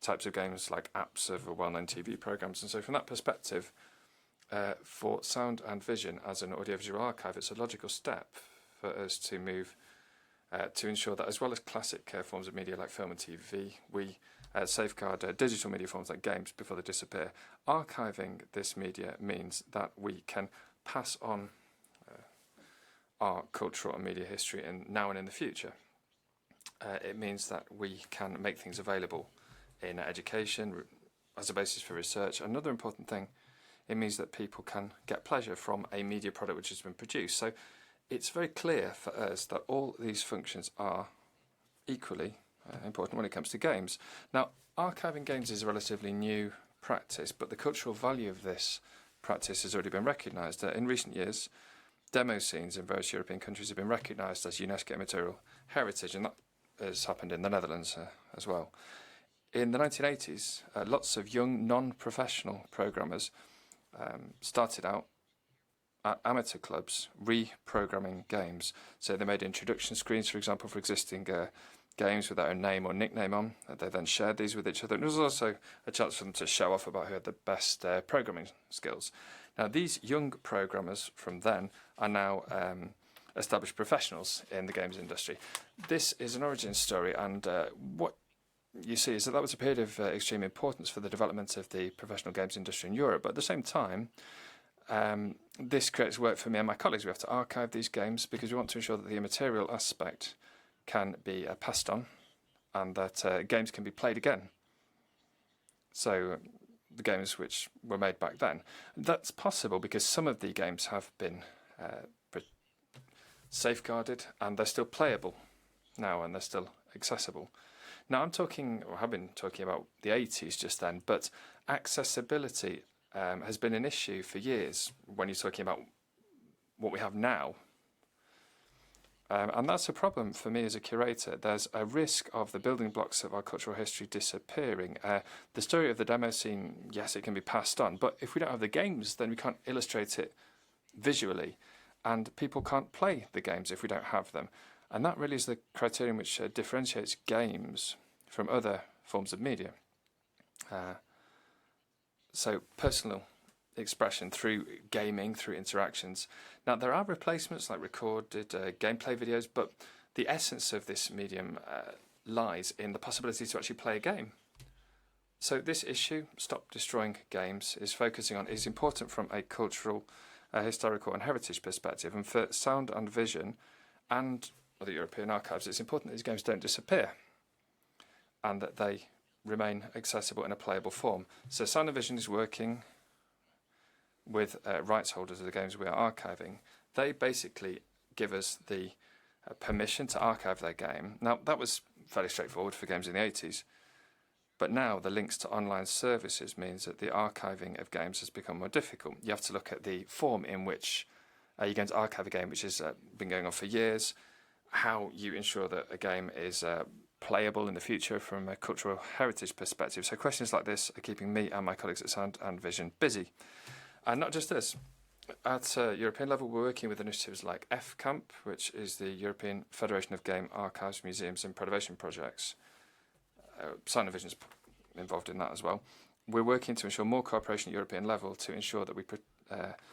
types of games like apps of well-known TV programs, and so from that perspective, for Sound and Vision as an audiovisual archive, it's a logical step for us to move to ensure that, as well as classic forms of media like film and TV, we safeguard digital media forms like games before they disappear. Archiving this media means that we can pass on our cultural and media history now and in the future. It means that we can make things available in education as a basis for research. Another important thing, it means that people can get pleasure from a media product which has been produced. So it's very clear for us that all these functions are equally important when it comes to games. Now, archiving games is a relatively new practice, but the cultural value of this practice has already been recognised. In recent years, demo scenes in various European countries have been recognised as UNESCO immaterial heritage, and that has happened in the Netherlands as well. In the 1980s, lots of young non-professional programmers started out at amateur clubs reprogramming games. So they made introduction screens, for example, for existing games with their own name or nickname on. They then shared these with each other. And there was also a chance for them to show off about who had the best programming skills. Now, these young programmers from then are now established professionals in the games industry. This is an origin story, and what you see is that was a period of extreme importance for the development of the professional games industry in Europe. But at the same time, this creates work for me and my colleagues. We have to archive these games because we want to ensure that the immaterial aspect can be passed on, and that games can be played again. So the games which were made back then. That's possible because some of the games have been safeguarded, and they're still playable now, and they're still accessible. Now, I'm talking, or have been talking about the 80s just then, but accessibility has been an issue for years when you're talking about what we have now. And that's a problem for me as a curator. There's a risk of the building blocks of our cultural history disappearing. The story of the demo scene, yes, it can be passed on, but if we don't have the games, then we can't illustrate it visually, and people can't play the games if we don't have them. And that really is the criterion which differentiates games from other forms of media. So personal expression through gaming, through interactions. Now, there are replacements like recorded gameplay videos, but the essence of this medium lies in the possibility to actually play a game. So this issue, Stop Destroying Games, is focusing on is important from a cultural, historical and heritage perspective. And for Sound and Vision and other European archives, it's important that these games don't disappear and that they remain accessible in a playable form. So Sound and Vision is working with rights holders of the games we are archiving. They basically give us the permission to archive their game. Now, that was fairly straightforward for games in the 80s, but now the links to online services means that the archiving of games has become more difficult. You have to look at the form in which you're going to archive a game which has been going on for years, how you ensure that a game is playable in the future from a cultural heritage perspective. So questions like this are keeping me and my colleagues at Sound and Vision busy. And not just this. At European level, we're working with initiatives like FCAMP, which is the European Federation of Game Archives, Museums and Preservation Projects. Sound and Vision is involved in that as well. We're working to ensure more cooperation at European level to ensure that we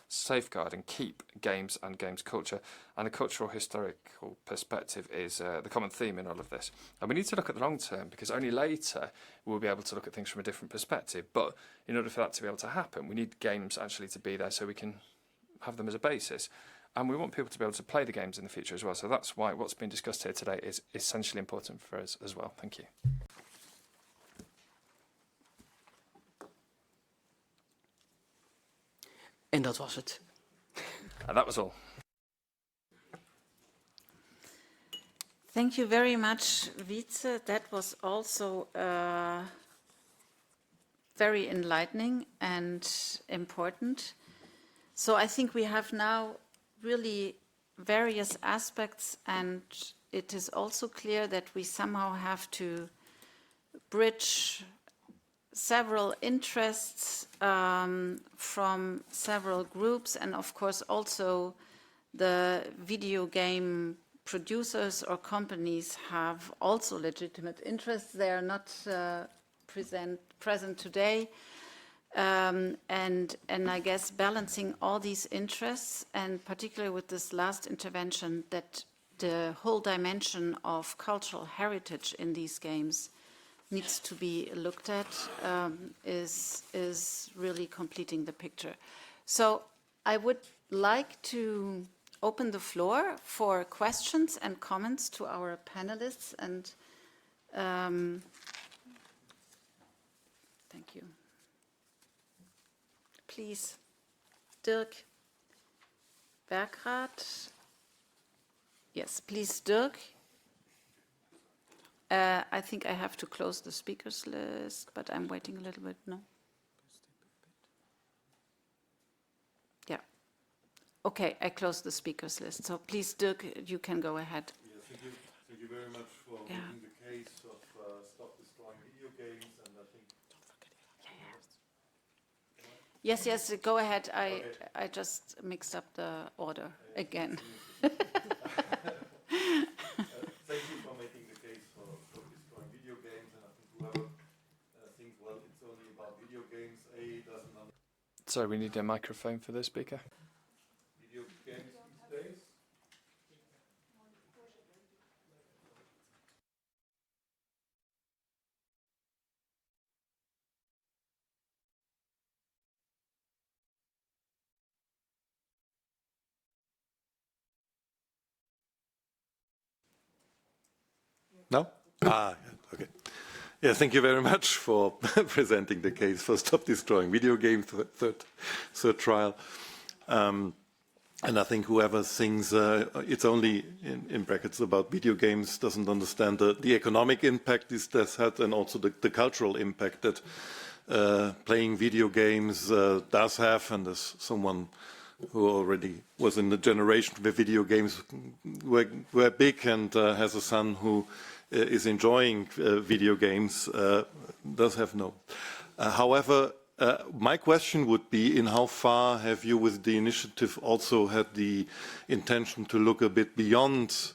safeguard and keep games and games culture, and a cultural historical perspective is the common theme in all of this. And we need to look at the long term, because only later we'll be able to look at things from a different perspective. But in order for that to be able to happen, we need games actually to be there so we can have them as a basis. And we want people to be able to play the games in the future as well. So that's why what's been discussed here today is essentially important for us as well. Thank you. En dat was het. And that was all. Thank you very much, Wytze. That was also very enlightening and important. So I think we have now really various aspects, and it is also clear that we somehow have to bridge several interests from several groups, and of course also the video game producers or companies have also legitimate interests. They are not present today, and I guess balancing all these interests, and particularly with this last intervention, that the whole dimension of cultural heritage in these games needs to be looked at, is really completing the picture. So I would like to open the floor for questions and comments to our panelists, and thank you. Please, Dirk Bergrath. Yes, please, Dirk. I think I have to close the speakers list, but I'm waiting a little bit, no? Yeah. Okay, I closed the speakers list. So please, Dirk, you can go ahead. Yeah, thank you very much for making the case of Stop Destroying Video Games, and I think... Yes, go ahead. I just mixed up the order again. Thank you for making the case for Stop Destroying Video Games, and I think whoever thinks, well, it's only about video games, doesn't understand. Sorry, we need a microphone for the speaker. Video games these days? No? Okay. Yeah, thank you very much for presenting the case for Stop Destroying Video Games, third trial. And I think whoever thinks it's only in brackets about video games doesn't understand the economic impact this had, and also the cultural impact that playing video games does have. And as someone who already was in the generation where video games were big and has a son who is enjoying video games, does have no. However, my question would be, in how far have you with the initiative also had the intention to look a bit beyond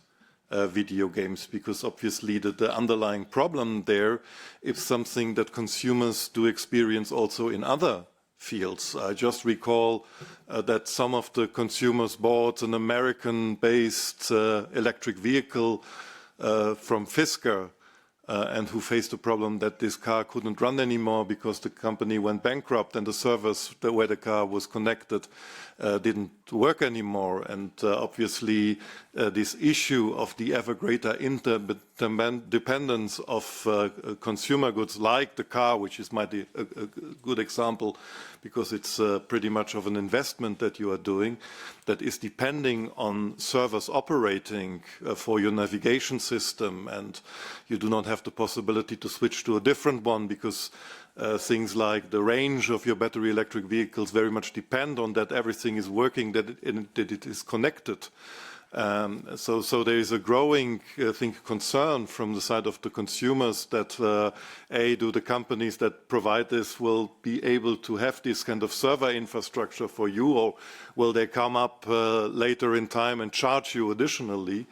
video games? Because obviously the underlying problem there is something that consumers do experience also in other fields. I just recall that some of the consumers bought an American-based electric vehicle from Fisker, and who faced the problem that this car couldn't run anymore because the company went bankrupt and the servers where the car was connected didn't work anymore. And obviously this issue of the ever greater interdependence of consumer goods like the car, which is a good example because it's pretty much of an investment that you are doing, that is depending on servers operating for your navigation system, and you do not have the possibility to switch to a different one because things like the range of your battery electric vehicles very much depend on that everything is working, that it is connected. So there is a growing, I think, concern from the side of the consumers that do the companies that provide this will be able to have this kind of server infrastructure for you, or will they come up later in time and charge you additionally?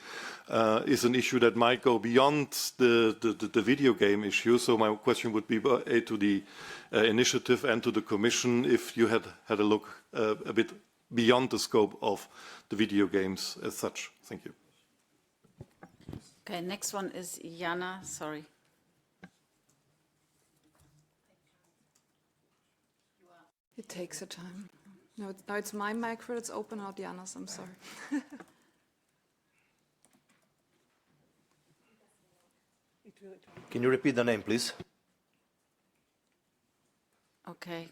Is an issue that might go beyond the video game issue. So my question would be to the initiative and to the Commission, if you had a look a bit beyond the scope of the video games as such. Thank you. Okay, next one is Jana, sorry. It takes a time. No, it's my micro that's open, not Jana's, I'm sorry. Can you repeat the name, please? Okay.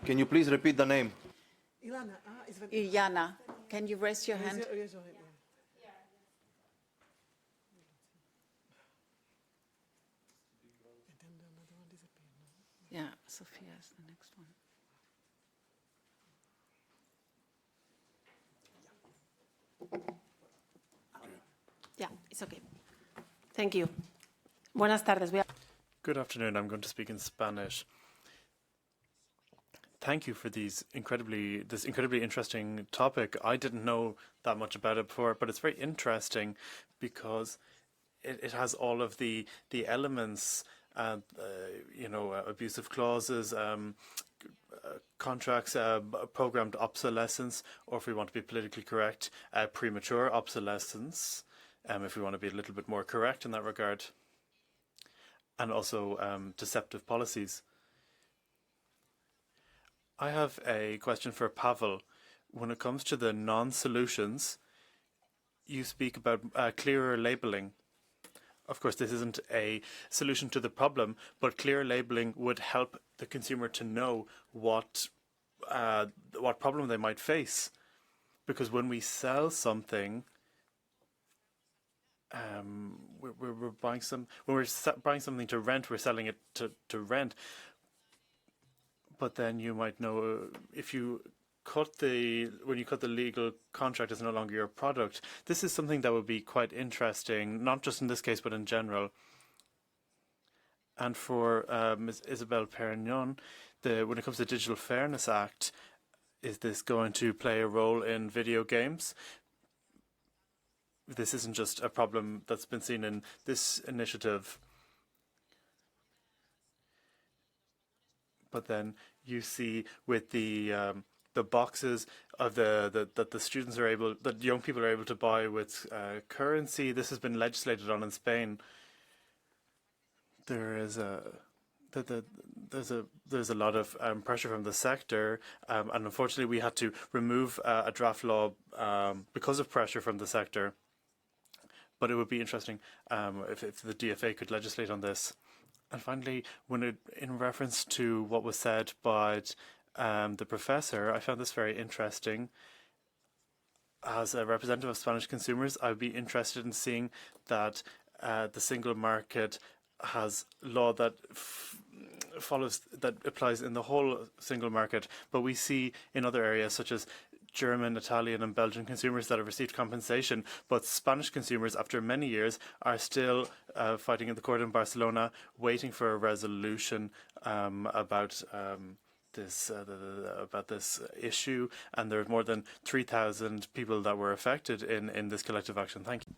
Can you please repeat the name? Ileana, can you raise your hand? Yeah, Sophia is the next one. Yeah, it's okay. Thank you. Buenas tardes. Good afternoon. I'm going to speak in Spanish. Thank you for this incredibly interesting topic. I didn't know that much about it before, but it's very interesting because it has all of the elements, abusive clauses, contracts, programmed obsolescence, or if we want to be politically correct, premature obsolescence, if we want to be a little bit more correct in that regard, and also deceptive policies. I have a question for Pavel. When it comes to the non-solutions, you speak about clearer labeling. Of course, this isn't a solution to the problem, but clear labeling would help the consumer to know what problem they might face. Because when we sell something, we're buying something to rent, we're selling it to rent. But then you might know if you when you cut the legal contract, is no longer your product. This is something that would be quite interesting, not just in this case, but in general. And for Ms. Isabelle Pérignon, when it comes to the Digital Fairness Act, is this going to play a role in video games? This isn't just a problem that's been seen in this initiative. But then you see with the boxes of that the students are able, that young people are able to buy with currency. This has been legislated on in Spain. There is there's a lot of pressure from the sector, and unfortunately we had to remove a draft law because of pressure from the sector. But it would be interesting if the DFA could legislate on this. And finally, in reference to what was said by the professor, I found this very interesting. As a representative of Spanish consumers, I would be interested in seeing that the single market has law that applies in the whole single market, but we see in other areas such as German, Italian and Belgian consumers that have received compensation, but Spanish consumers after many years are still fighting in the court in Barcelona, waiting for a resolution about this issue, and there are more than 3,000 people that were affected in this collective action. Thank you.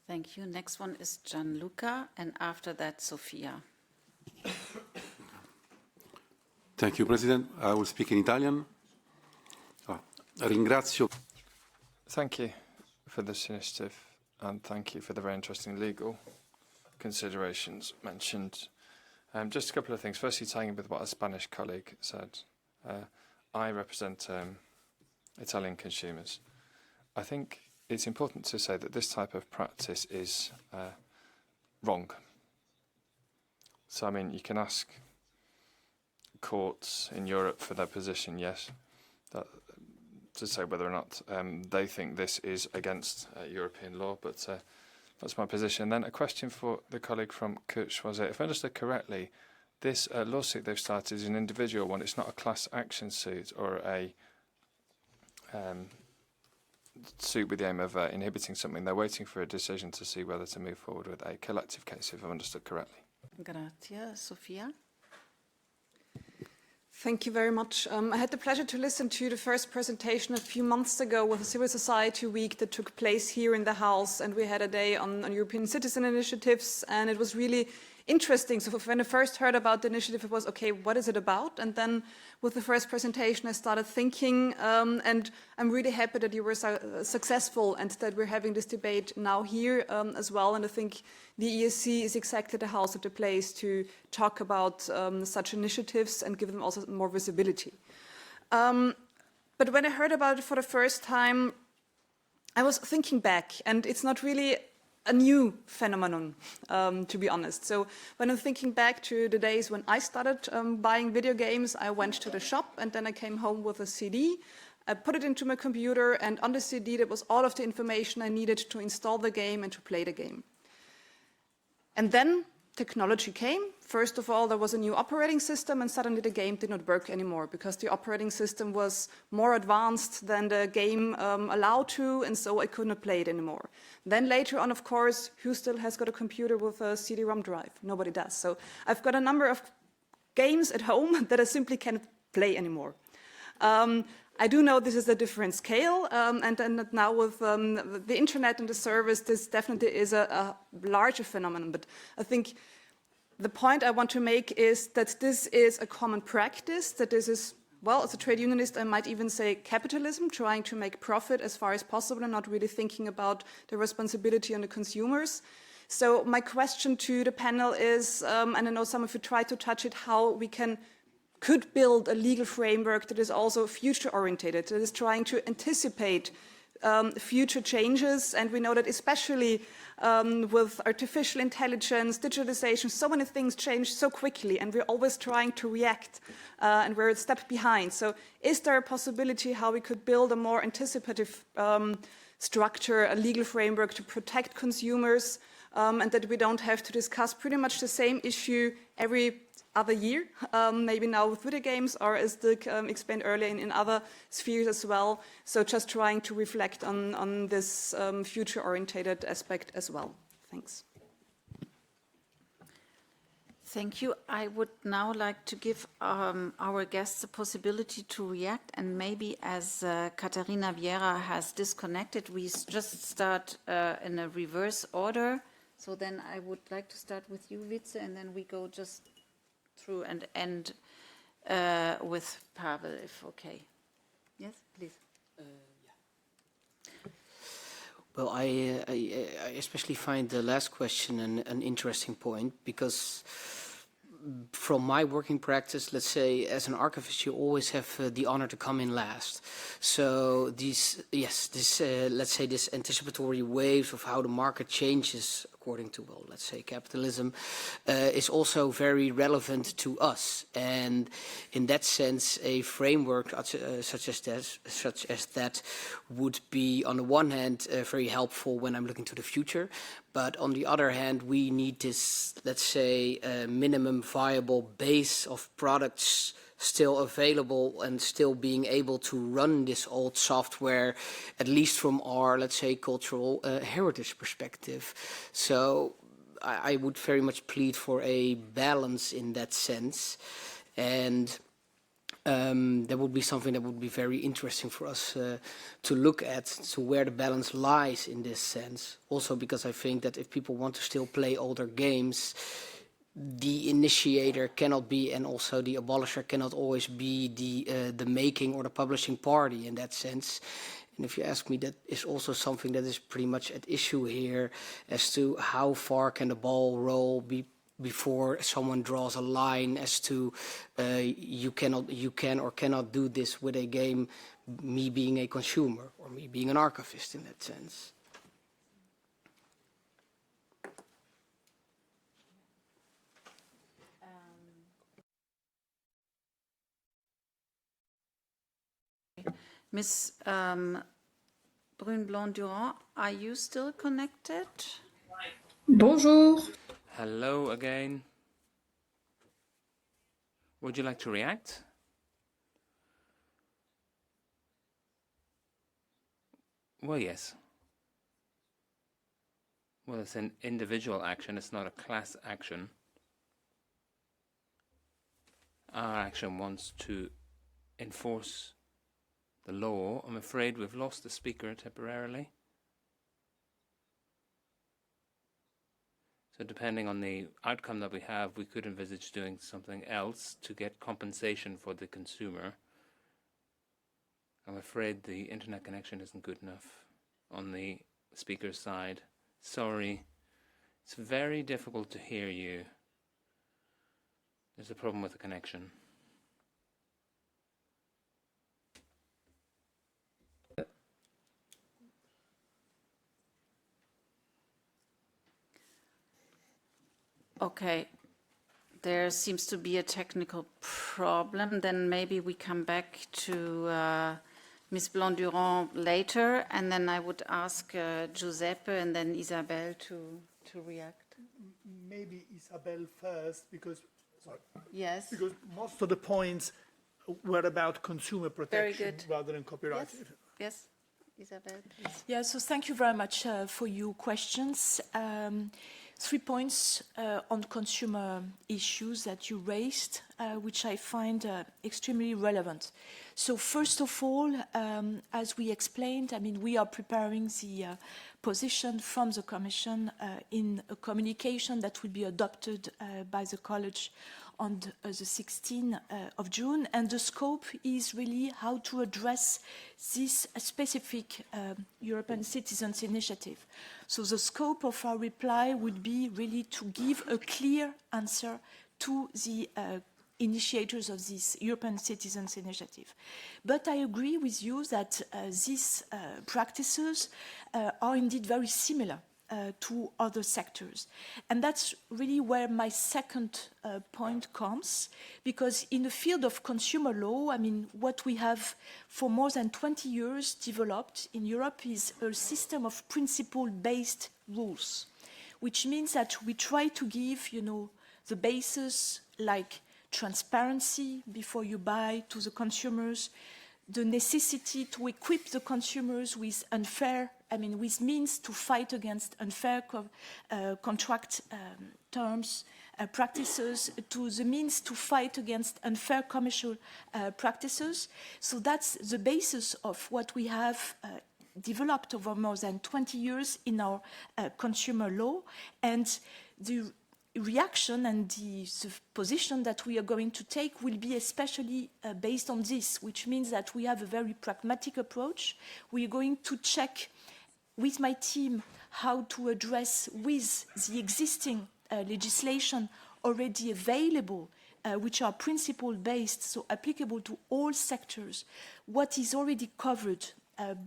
Thank you. Next one is Gianluca, and after that, Sophia. Thank you, President. I will speak in Italian. Ringrazio. Thank you for this initiative, and thank you for the very interesting legal considerations mentioned. Just a couple of things. Firstly, tying in with what a Spanish colleague said. I represent Italian consumers. I think it's important to say that this type of practice is wrong. So, I mean, you can ask courts in Europe for their position, yes, to say whether or not they think this is against European law, but that's my position. Then a question for the colleague from Que Choisir. If I understood correctly, this lawsuit they've started is an individual one. It's not a class action suit or a suit with the aim of inhibiting something. They're waiting for a decision to see whether to move forward with a collective case, if I've understood correctly. Grazie. Sophia? Thank you very much. I had the pleasure to listen to the first presentation a few months ago with a Civil Society Week that took place here in the House, and we had a day on European citizen initiatives, and it was really interesting. So when I first heard about the initiative, it was, okay, what is it about? And then with the first presentation, I started thinking, and I'm really happy that you were successful and that we're having this debate now here as well. And I think the EESC is exactly the house of the place to talk about such initiatives and give them also more visibility. But when I heard about it for the first time, I was thinking back, and it's not really a new phenomenon, to be honest. So when I'm thinking back to the days when I started buying video games, I went to the shop and then I came home with a CD. I put it into my computer, and on the CD there was all of the information I needed to install the game and to play the game. And then technology came. First of all, there was a new operating system, and suddenly the game did not work anymore because the operating system was more advanced than the game allowed to, and so I could not play it anymore. Then later on, of course, who still has got a computer with a CD-ROM drive? Nobody does. So I've got a number of games at home that I simply cannot play anymore. I do know this is a different scale, and now with the internet and the service, this definitely is a larger phenomenon. But I think the point I want to make is that this is a common practice, that this is, well, as a trade unionist, I might even say capitalism, trying to make profit as far as possible and not really thinking about the responsibility on the consumers. So my question to the panel is, and I know some of you tried to touch it, how we could build a legal framework that is also future-oriented, that is trying to anticipate future changes. And we know that especially with artificial intelligence, digitalization, so many things change so quickly, and we're always trying to react, and we're a step behind. So is there a possibility how we could build a more anticipative structure, a legal framework to protect consumers, and that we don't have to discuss pretty much the same issue every other year, maybe now with video games, or as Dirk explained earlier, in other spheres as well. So just trying to reflect on this future-oriented aspect as well. Thanks. Thank you. I would now like to give our guests the possibility to react, and maybe as Catarina Vieira has disconnected, we just start in a reverse order. So then I would like to start with you, Wytze, and then we go just through and end with Pavel, if okay. Yes, please. Well, I especially find the last question an interesting point, because from my working practice, let's say, as an archivist, you always have the honor to come in last. So these, let's say, this anticipatory waves of how the market changes according to, well, let's say, capitalism, is also very relevant to us. And in that sense, a framework such as that would be, on the one hand, very helpful when I'm looking to the future. But on the other hand, we need this, let's say, minimum viable base of products still available and still being able to run this old software, at least from our, let's say, cultural heritage perspective. So I would very much plead for a balance in that sense. And that would be something that would be very interesting for us to look at, so where the balance lies in this sense. Also because I think that if people want to still play older games, the initiator cannot be, and also the abolisher cannot always be the making or the publishing party in that sense. And if you ask me, that is also something that is pretty much at issue here, as to how far can the ball roll before someone draws a line as to you can or cannot do this with a game, me being a consumer or me being an archivist in that sense. Ms. Brune Blanc-Durand, are you still connected? Bonjour. Hello again. Would you like to react? Well, yes. Well, it's an individual action, it's not a class action. Our action wants to enforce the law. I'm afraid we've lost the speaker temporarily. So depending on the outcome that we have, we could envisage doing something else to get compensation for the consumer. I'm afraid the internet connection isn't good enough on the speaker's side. Sorry. It's very difficult to hear you. There's a problem with the connection. Okay, there seems to be a technical problem. Then maybe we come back to Ms. Blanc-Durand later, and then I would ask Giuseppe and then Isabelle to react. Maybe Isabelle first, because, sorry. Yes. Because most of the points were about consumer protection Very good. rather than copyright. Yes, Isabelle, please. Yeah, so thank you very much for your questions. 3 points on consumer issues that you raised, which I find extremely relevant. So first of all, as we explained, I mean, we are preparing the position from the Commission in a communication that will be adopted by the College on the 16th of June, and the scope is really how to address this specific European Citizens Initiative. So the scope of our reply would be really to give a clear answer to the initiators of this European Citizens Initiative. But I agree with you that these practices are indeed very similar to other sectors. And that's really where my second point comes, because in the field of consumer law, I mean, what we have for more than 20 years developed in Europe is a system of principle-based rules, which means that we try to give, you know, the basis like transparency before you buy to the consumers, the necessity to equip the consumers with with means to fight against unfair contract terms, practices, to the means to fight against unfair commercial practices. So that's the basis of what we have developed over more than 20 years in our consumer law. And the reaction and the position that we are going to take will be especially based on this, which means that we have a very pragmatic approach. We are going to check with my team how to address with the existing legislation already available, which are principle-based, so applicable to all sectors, what is already covered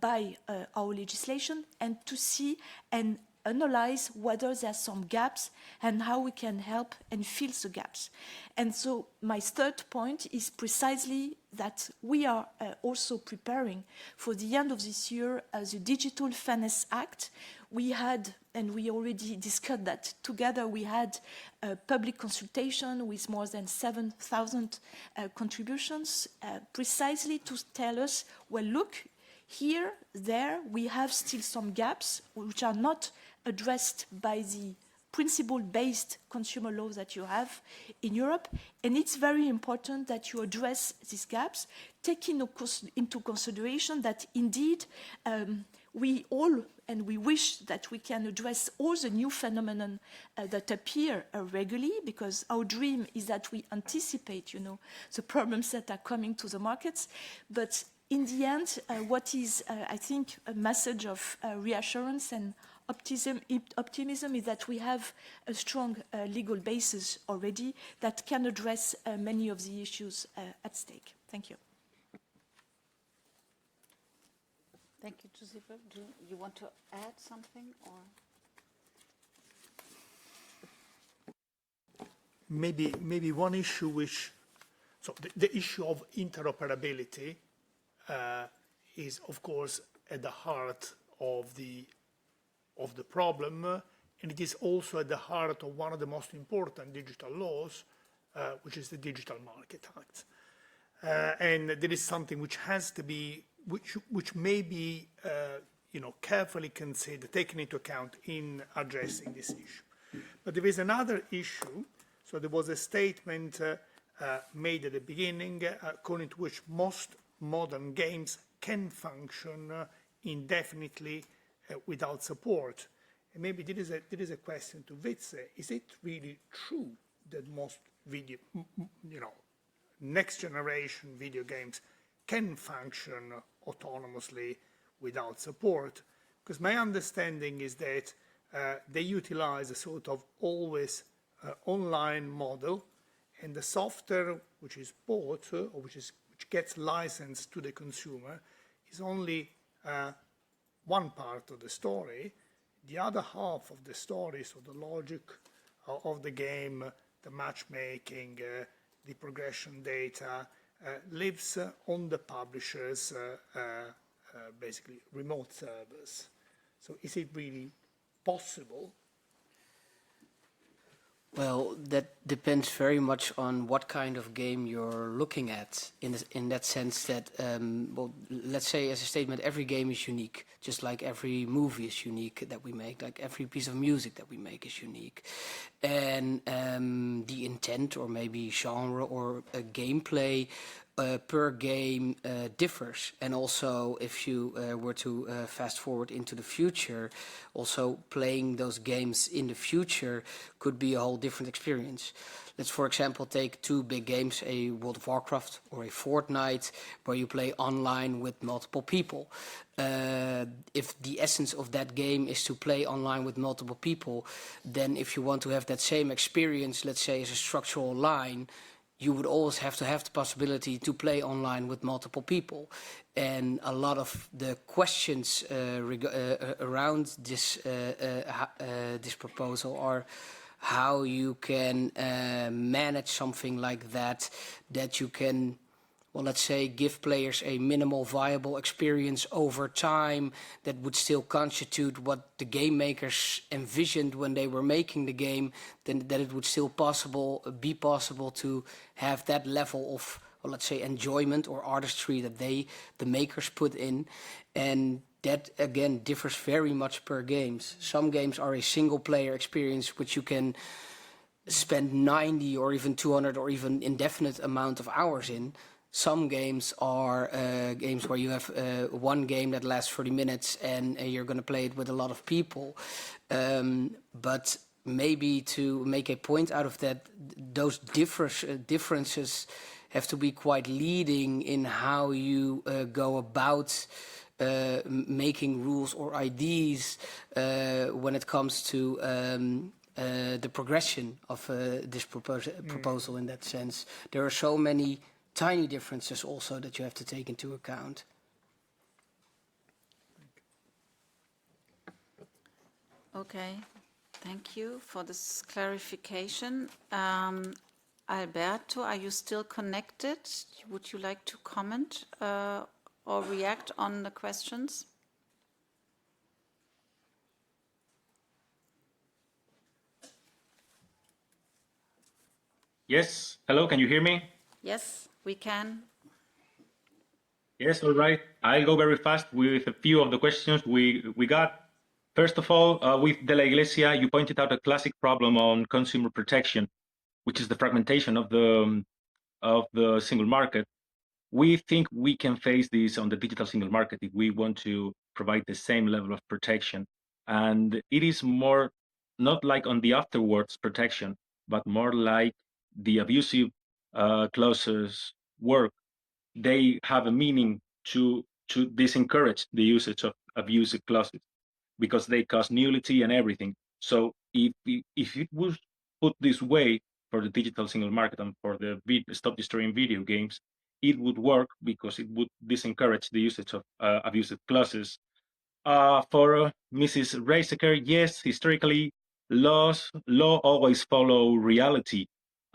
by our legislation, and to see and analyze whether there are some gaps and how we can help and fill the gaps. And so my third point is precisely that we are also preparing for the end of this year the Digital Fairness Act. We had, and we already discussed that together, we had a public consultation with more than 7,000 contributions, precisely to tell us, well, look, here, there, we have still some gaps which are not addressed by the principle-based consumer laws that you have in Europe. And it's very important that you address these gaps, taking into consideration that indeed we all, and we wish that we can address all the new phenomena that appear regularly, because our dream is that we anticipate, the problems that are coming to the markets. But in the end, what is, I think, a message of reassurance and optimism is that we have a strong legal basis already that can address many of the issues at stake. Thank you. Thank you, Giuseppe. Do you want to add something, or? Maybe one issue which, so the issue of interoperability is, of course, at the heart of the problem, and it is also at the heart of one of the most important digital laws, which is the Digital Market Act. And there is something which has to be, which may be, carefully considered, taken into account in addressing this issue. But there is another issue. So there was a statement made at the beginning, according to which most modern games can function indefinitely without support. And maybe there is a question to Wytze. Is it really true that most next generation video games can function autonomously without support? Because my understanding is that they utilize a sort of always online model, and the software which is bought or which gets licensed to the consumer is only one part of the story. The other half of the story, so the logic of the game, the matchmaking, the progression data, lives on the publisher's basically remote servers. So is it really possible? Well, that depends very much on what kind of game you're looking at, in that sense that, well, let's say as a statement, every game is unique, just like every movie is unique that we make, like every piece of music that we make is unique. And the intent or maybe genre or gameplay per game differs. And also, if you were to fast forward into the future, also playing those games in the future could be a whole different experience. Let's, for example, take two big games, a World of Warcraft or a Fortnite, where you play online with multiple people. If the essence of that game is to play online with multiple people, then if you want to have that same experience, let's say as a structural line, you would always have to have the possibility to play online with multiple people. And a lot of the questions around this proposal are how you can manage something like that, that you can, well, let's say, give players a minimal viable experience over time that would still constitute what the game makers envisioned when they were making the game, then that it would still be possible to have that level of, well, let's say, enjoyment or artistry that the makers put in. And that, again, differs very much per games. Some games are a single-player experience which you can spend 90 or even 200 or even indefinite amount of hours in. Some games are games where you have one game that lasts 30 minutes and you're going to play it with a lot of people. But maybe to make a point out of that, those differences have to be quite leading in how you go about making rules or IDs when it comes to the progression of this proposal in that sense. There are so many tiny differences also that you have to take into account. Okay, thank you for this clarification. Alberto, are you still connected? Would you like to comment or react on the questions? Yes, hello, can you hear me? Yes, we can. Yes, all right. I'll go very fast with a few of the questions we got. First of all, with De La Iglesia, you pointed out a classic problem on consumer protection, which is the fragmentation of the single market. We think we can face this on the digital single market if we want to provide the same level of protection. And it is more not like on the afterwards protection, but more like the abusive clauses work. They have a meaning to disencourage the usage of abusive clauses because they cause nullity and everything. So if it was put this way for the digital single market and for the Stop Destroying Video Games, it would work because it would disencourage the usage of abusive clauses. For Mrs. Reisecker, yes, historically, law always follow reality.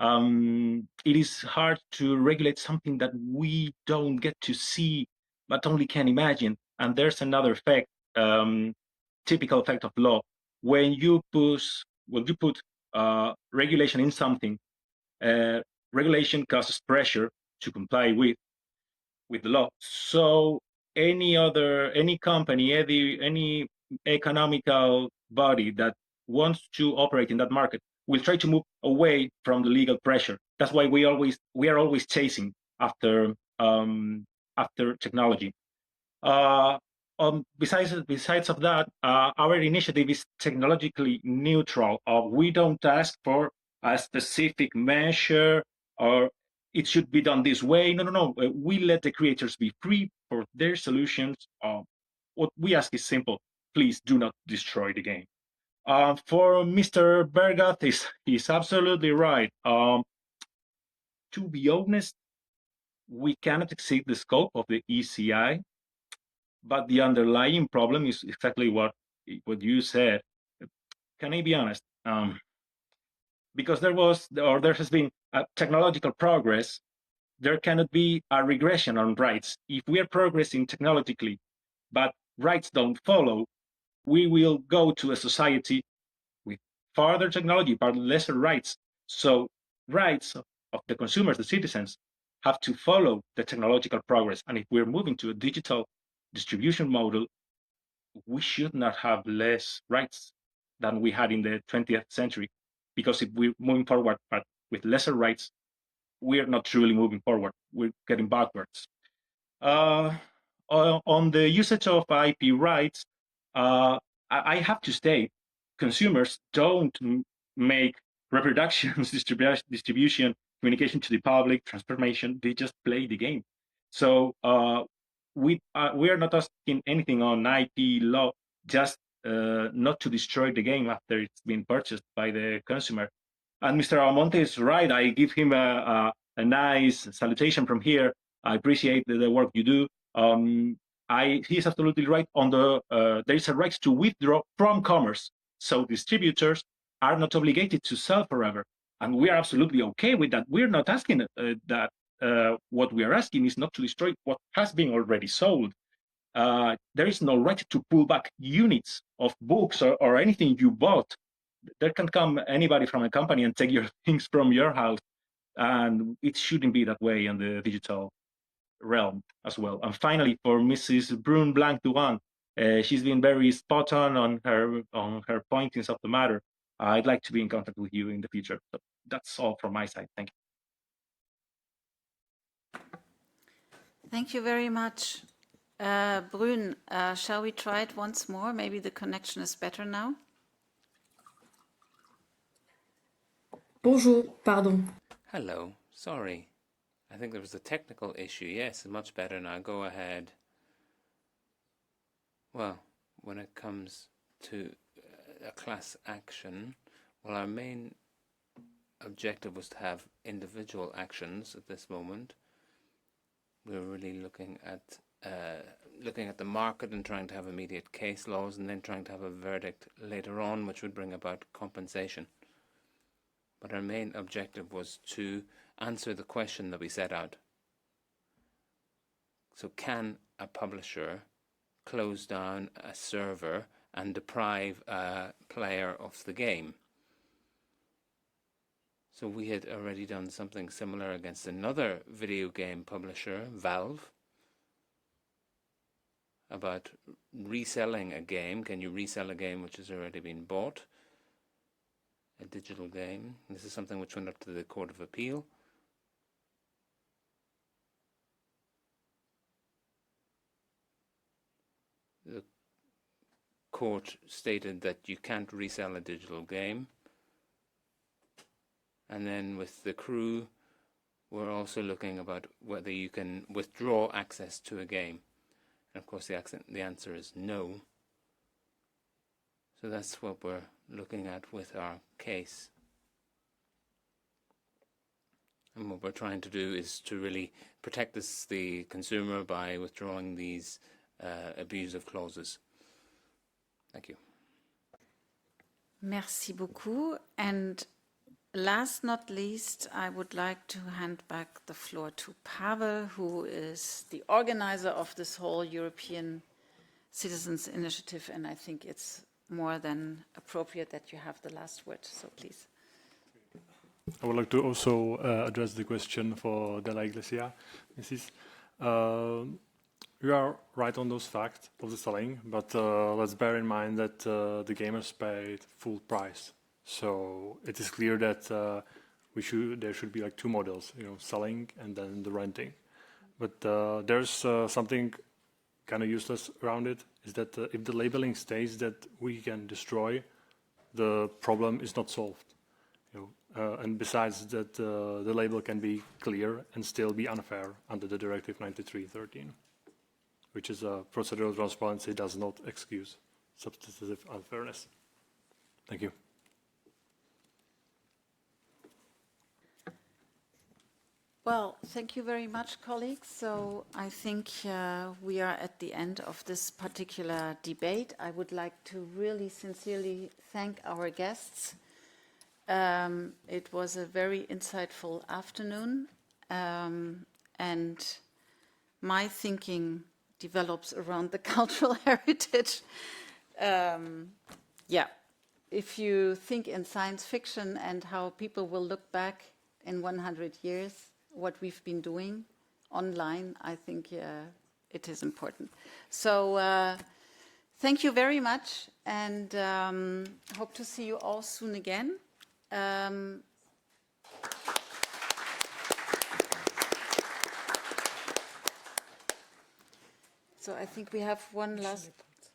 It is hard to regulate something that we don't get to see, but only can imagine. And there's another effect, typical effect of law. When you put regulation in something, regulation causes pressure to comply with the law. So any company, any economical body that wants to operate in that market will try to move away from the legal pressure. That's why we are always chasing after technology. Besides of that, our initiative is technologically neutral. We don't ask for a specific measure or it should be done this way. No. We let the creators be free for their solutions. What we ask is simple. Please do not destroy the game. For Mr. Bergrath, he's absolutely right. To be honest, we cannot exceed the scope of the ECI, but the underlying problem is exactly what you said. Can I be honest? Because there has been a technological progress, there cannot be a regression on rights. If we are progressing technologically, but rights don't follow, we will go to a society with further technology, but lesser rights. So rights of the consumers, the citizens, have to follow the technological progress. And if we're moving to a digital distribution model, we should not have less rights than we had in the 20th century. Because if we're moving forward, but with lesser rights, we're not truly moving forward. We're getting backwards. On the usage of IP rights, I have to state, consumers don't make reproductions, distribution, communication to the public, transformation. They just play the game. So we are not asking anything on IP law, just not to destroy the game after it's been purchased by the consumer. And Mr. Abbamonte is right. I give him a nice salutation from here. I appreciate the work you do. He is absolutely right on there is a right to withdraw from commerce. So distributors are not obligated to sell forever. And we are absolutely okay with that. We're not asking that. What we are asking is not to destroy what has been already sold. There is no right to pull back units of books or anything you bought. There can come anybody from a company and take your things from your house. And it shouldn't be that way in the digital realm as well. And finally, for Mrs. Brune Blanc-Durand, she's been very spot on her pointings of the matter. I'd like to be in contact with you in the future. So that's all from my side. Thank you. Thank you very much. Brune, shall we try it once more? Maybe the connection is better now. Bonjour, pardon. Hello, sorry. I think there was a technical issue. Yes, much better now. Go ahead. Well, when it comes to a class action, Well, our main objective was to have individual actions at this moment. We were really looking at the market and trying to have immediate case laws, and then trying to have a verdict later on, which would bring about compensation. But our main objective was to answer the question that we set out. So can a publisher close down a server and deprive a player of the game? So we had already done something similar against another video game publisher, Valve, about reselling a game. Can you resell a game which has already been bought? A digital game. This is something which went up to the Court of Appeal. The court stated that you can't resell a digital game. And then with the crew, we're also looking about whether you can withdraw access to a game. And of course the answer is no. So that's what we're looking at with our case. And what we're trying to do is to really protect the consumer by withdrawing these abusive clauses. Thank you. Merci beaucoup. And last not least, I would like to hand back the floor to Pavel, who is the organizer of this whole European Citizens Initiative, and I think it's more than appropriate that you have the last word, so please. I would like to also address the question for the Iglesia, Mrs. You are right on those facts of the selling, but let's bear in mind that the gamers paid full price. So it is clear that there should be like two models, selling and then the renting. But there's something kind of useless around it, is that if the labeling states that we can destroy, the problem is not solved. And besides that, the label can be clear and still be unfair under the Directive 93/13, which is procedural transparency does not excuse substantive unfairness. Thank you. Well, thank you very much, colleagues. So I think we are at the end of this particular debate. I would like to really sincerely thank our guests. It was a very insightful afternoon, and my thinking develops around the cultural heritage. If you think in science fiction and how people will look back in 100 years, what we've been doing online, I think it is important. So thank you very much, and hope to see you all soon again. So I think we have one last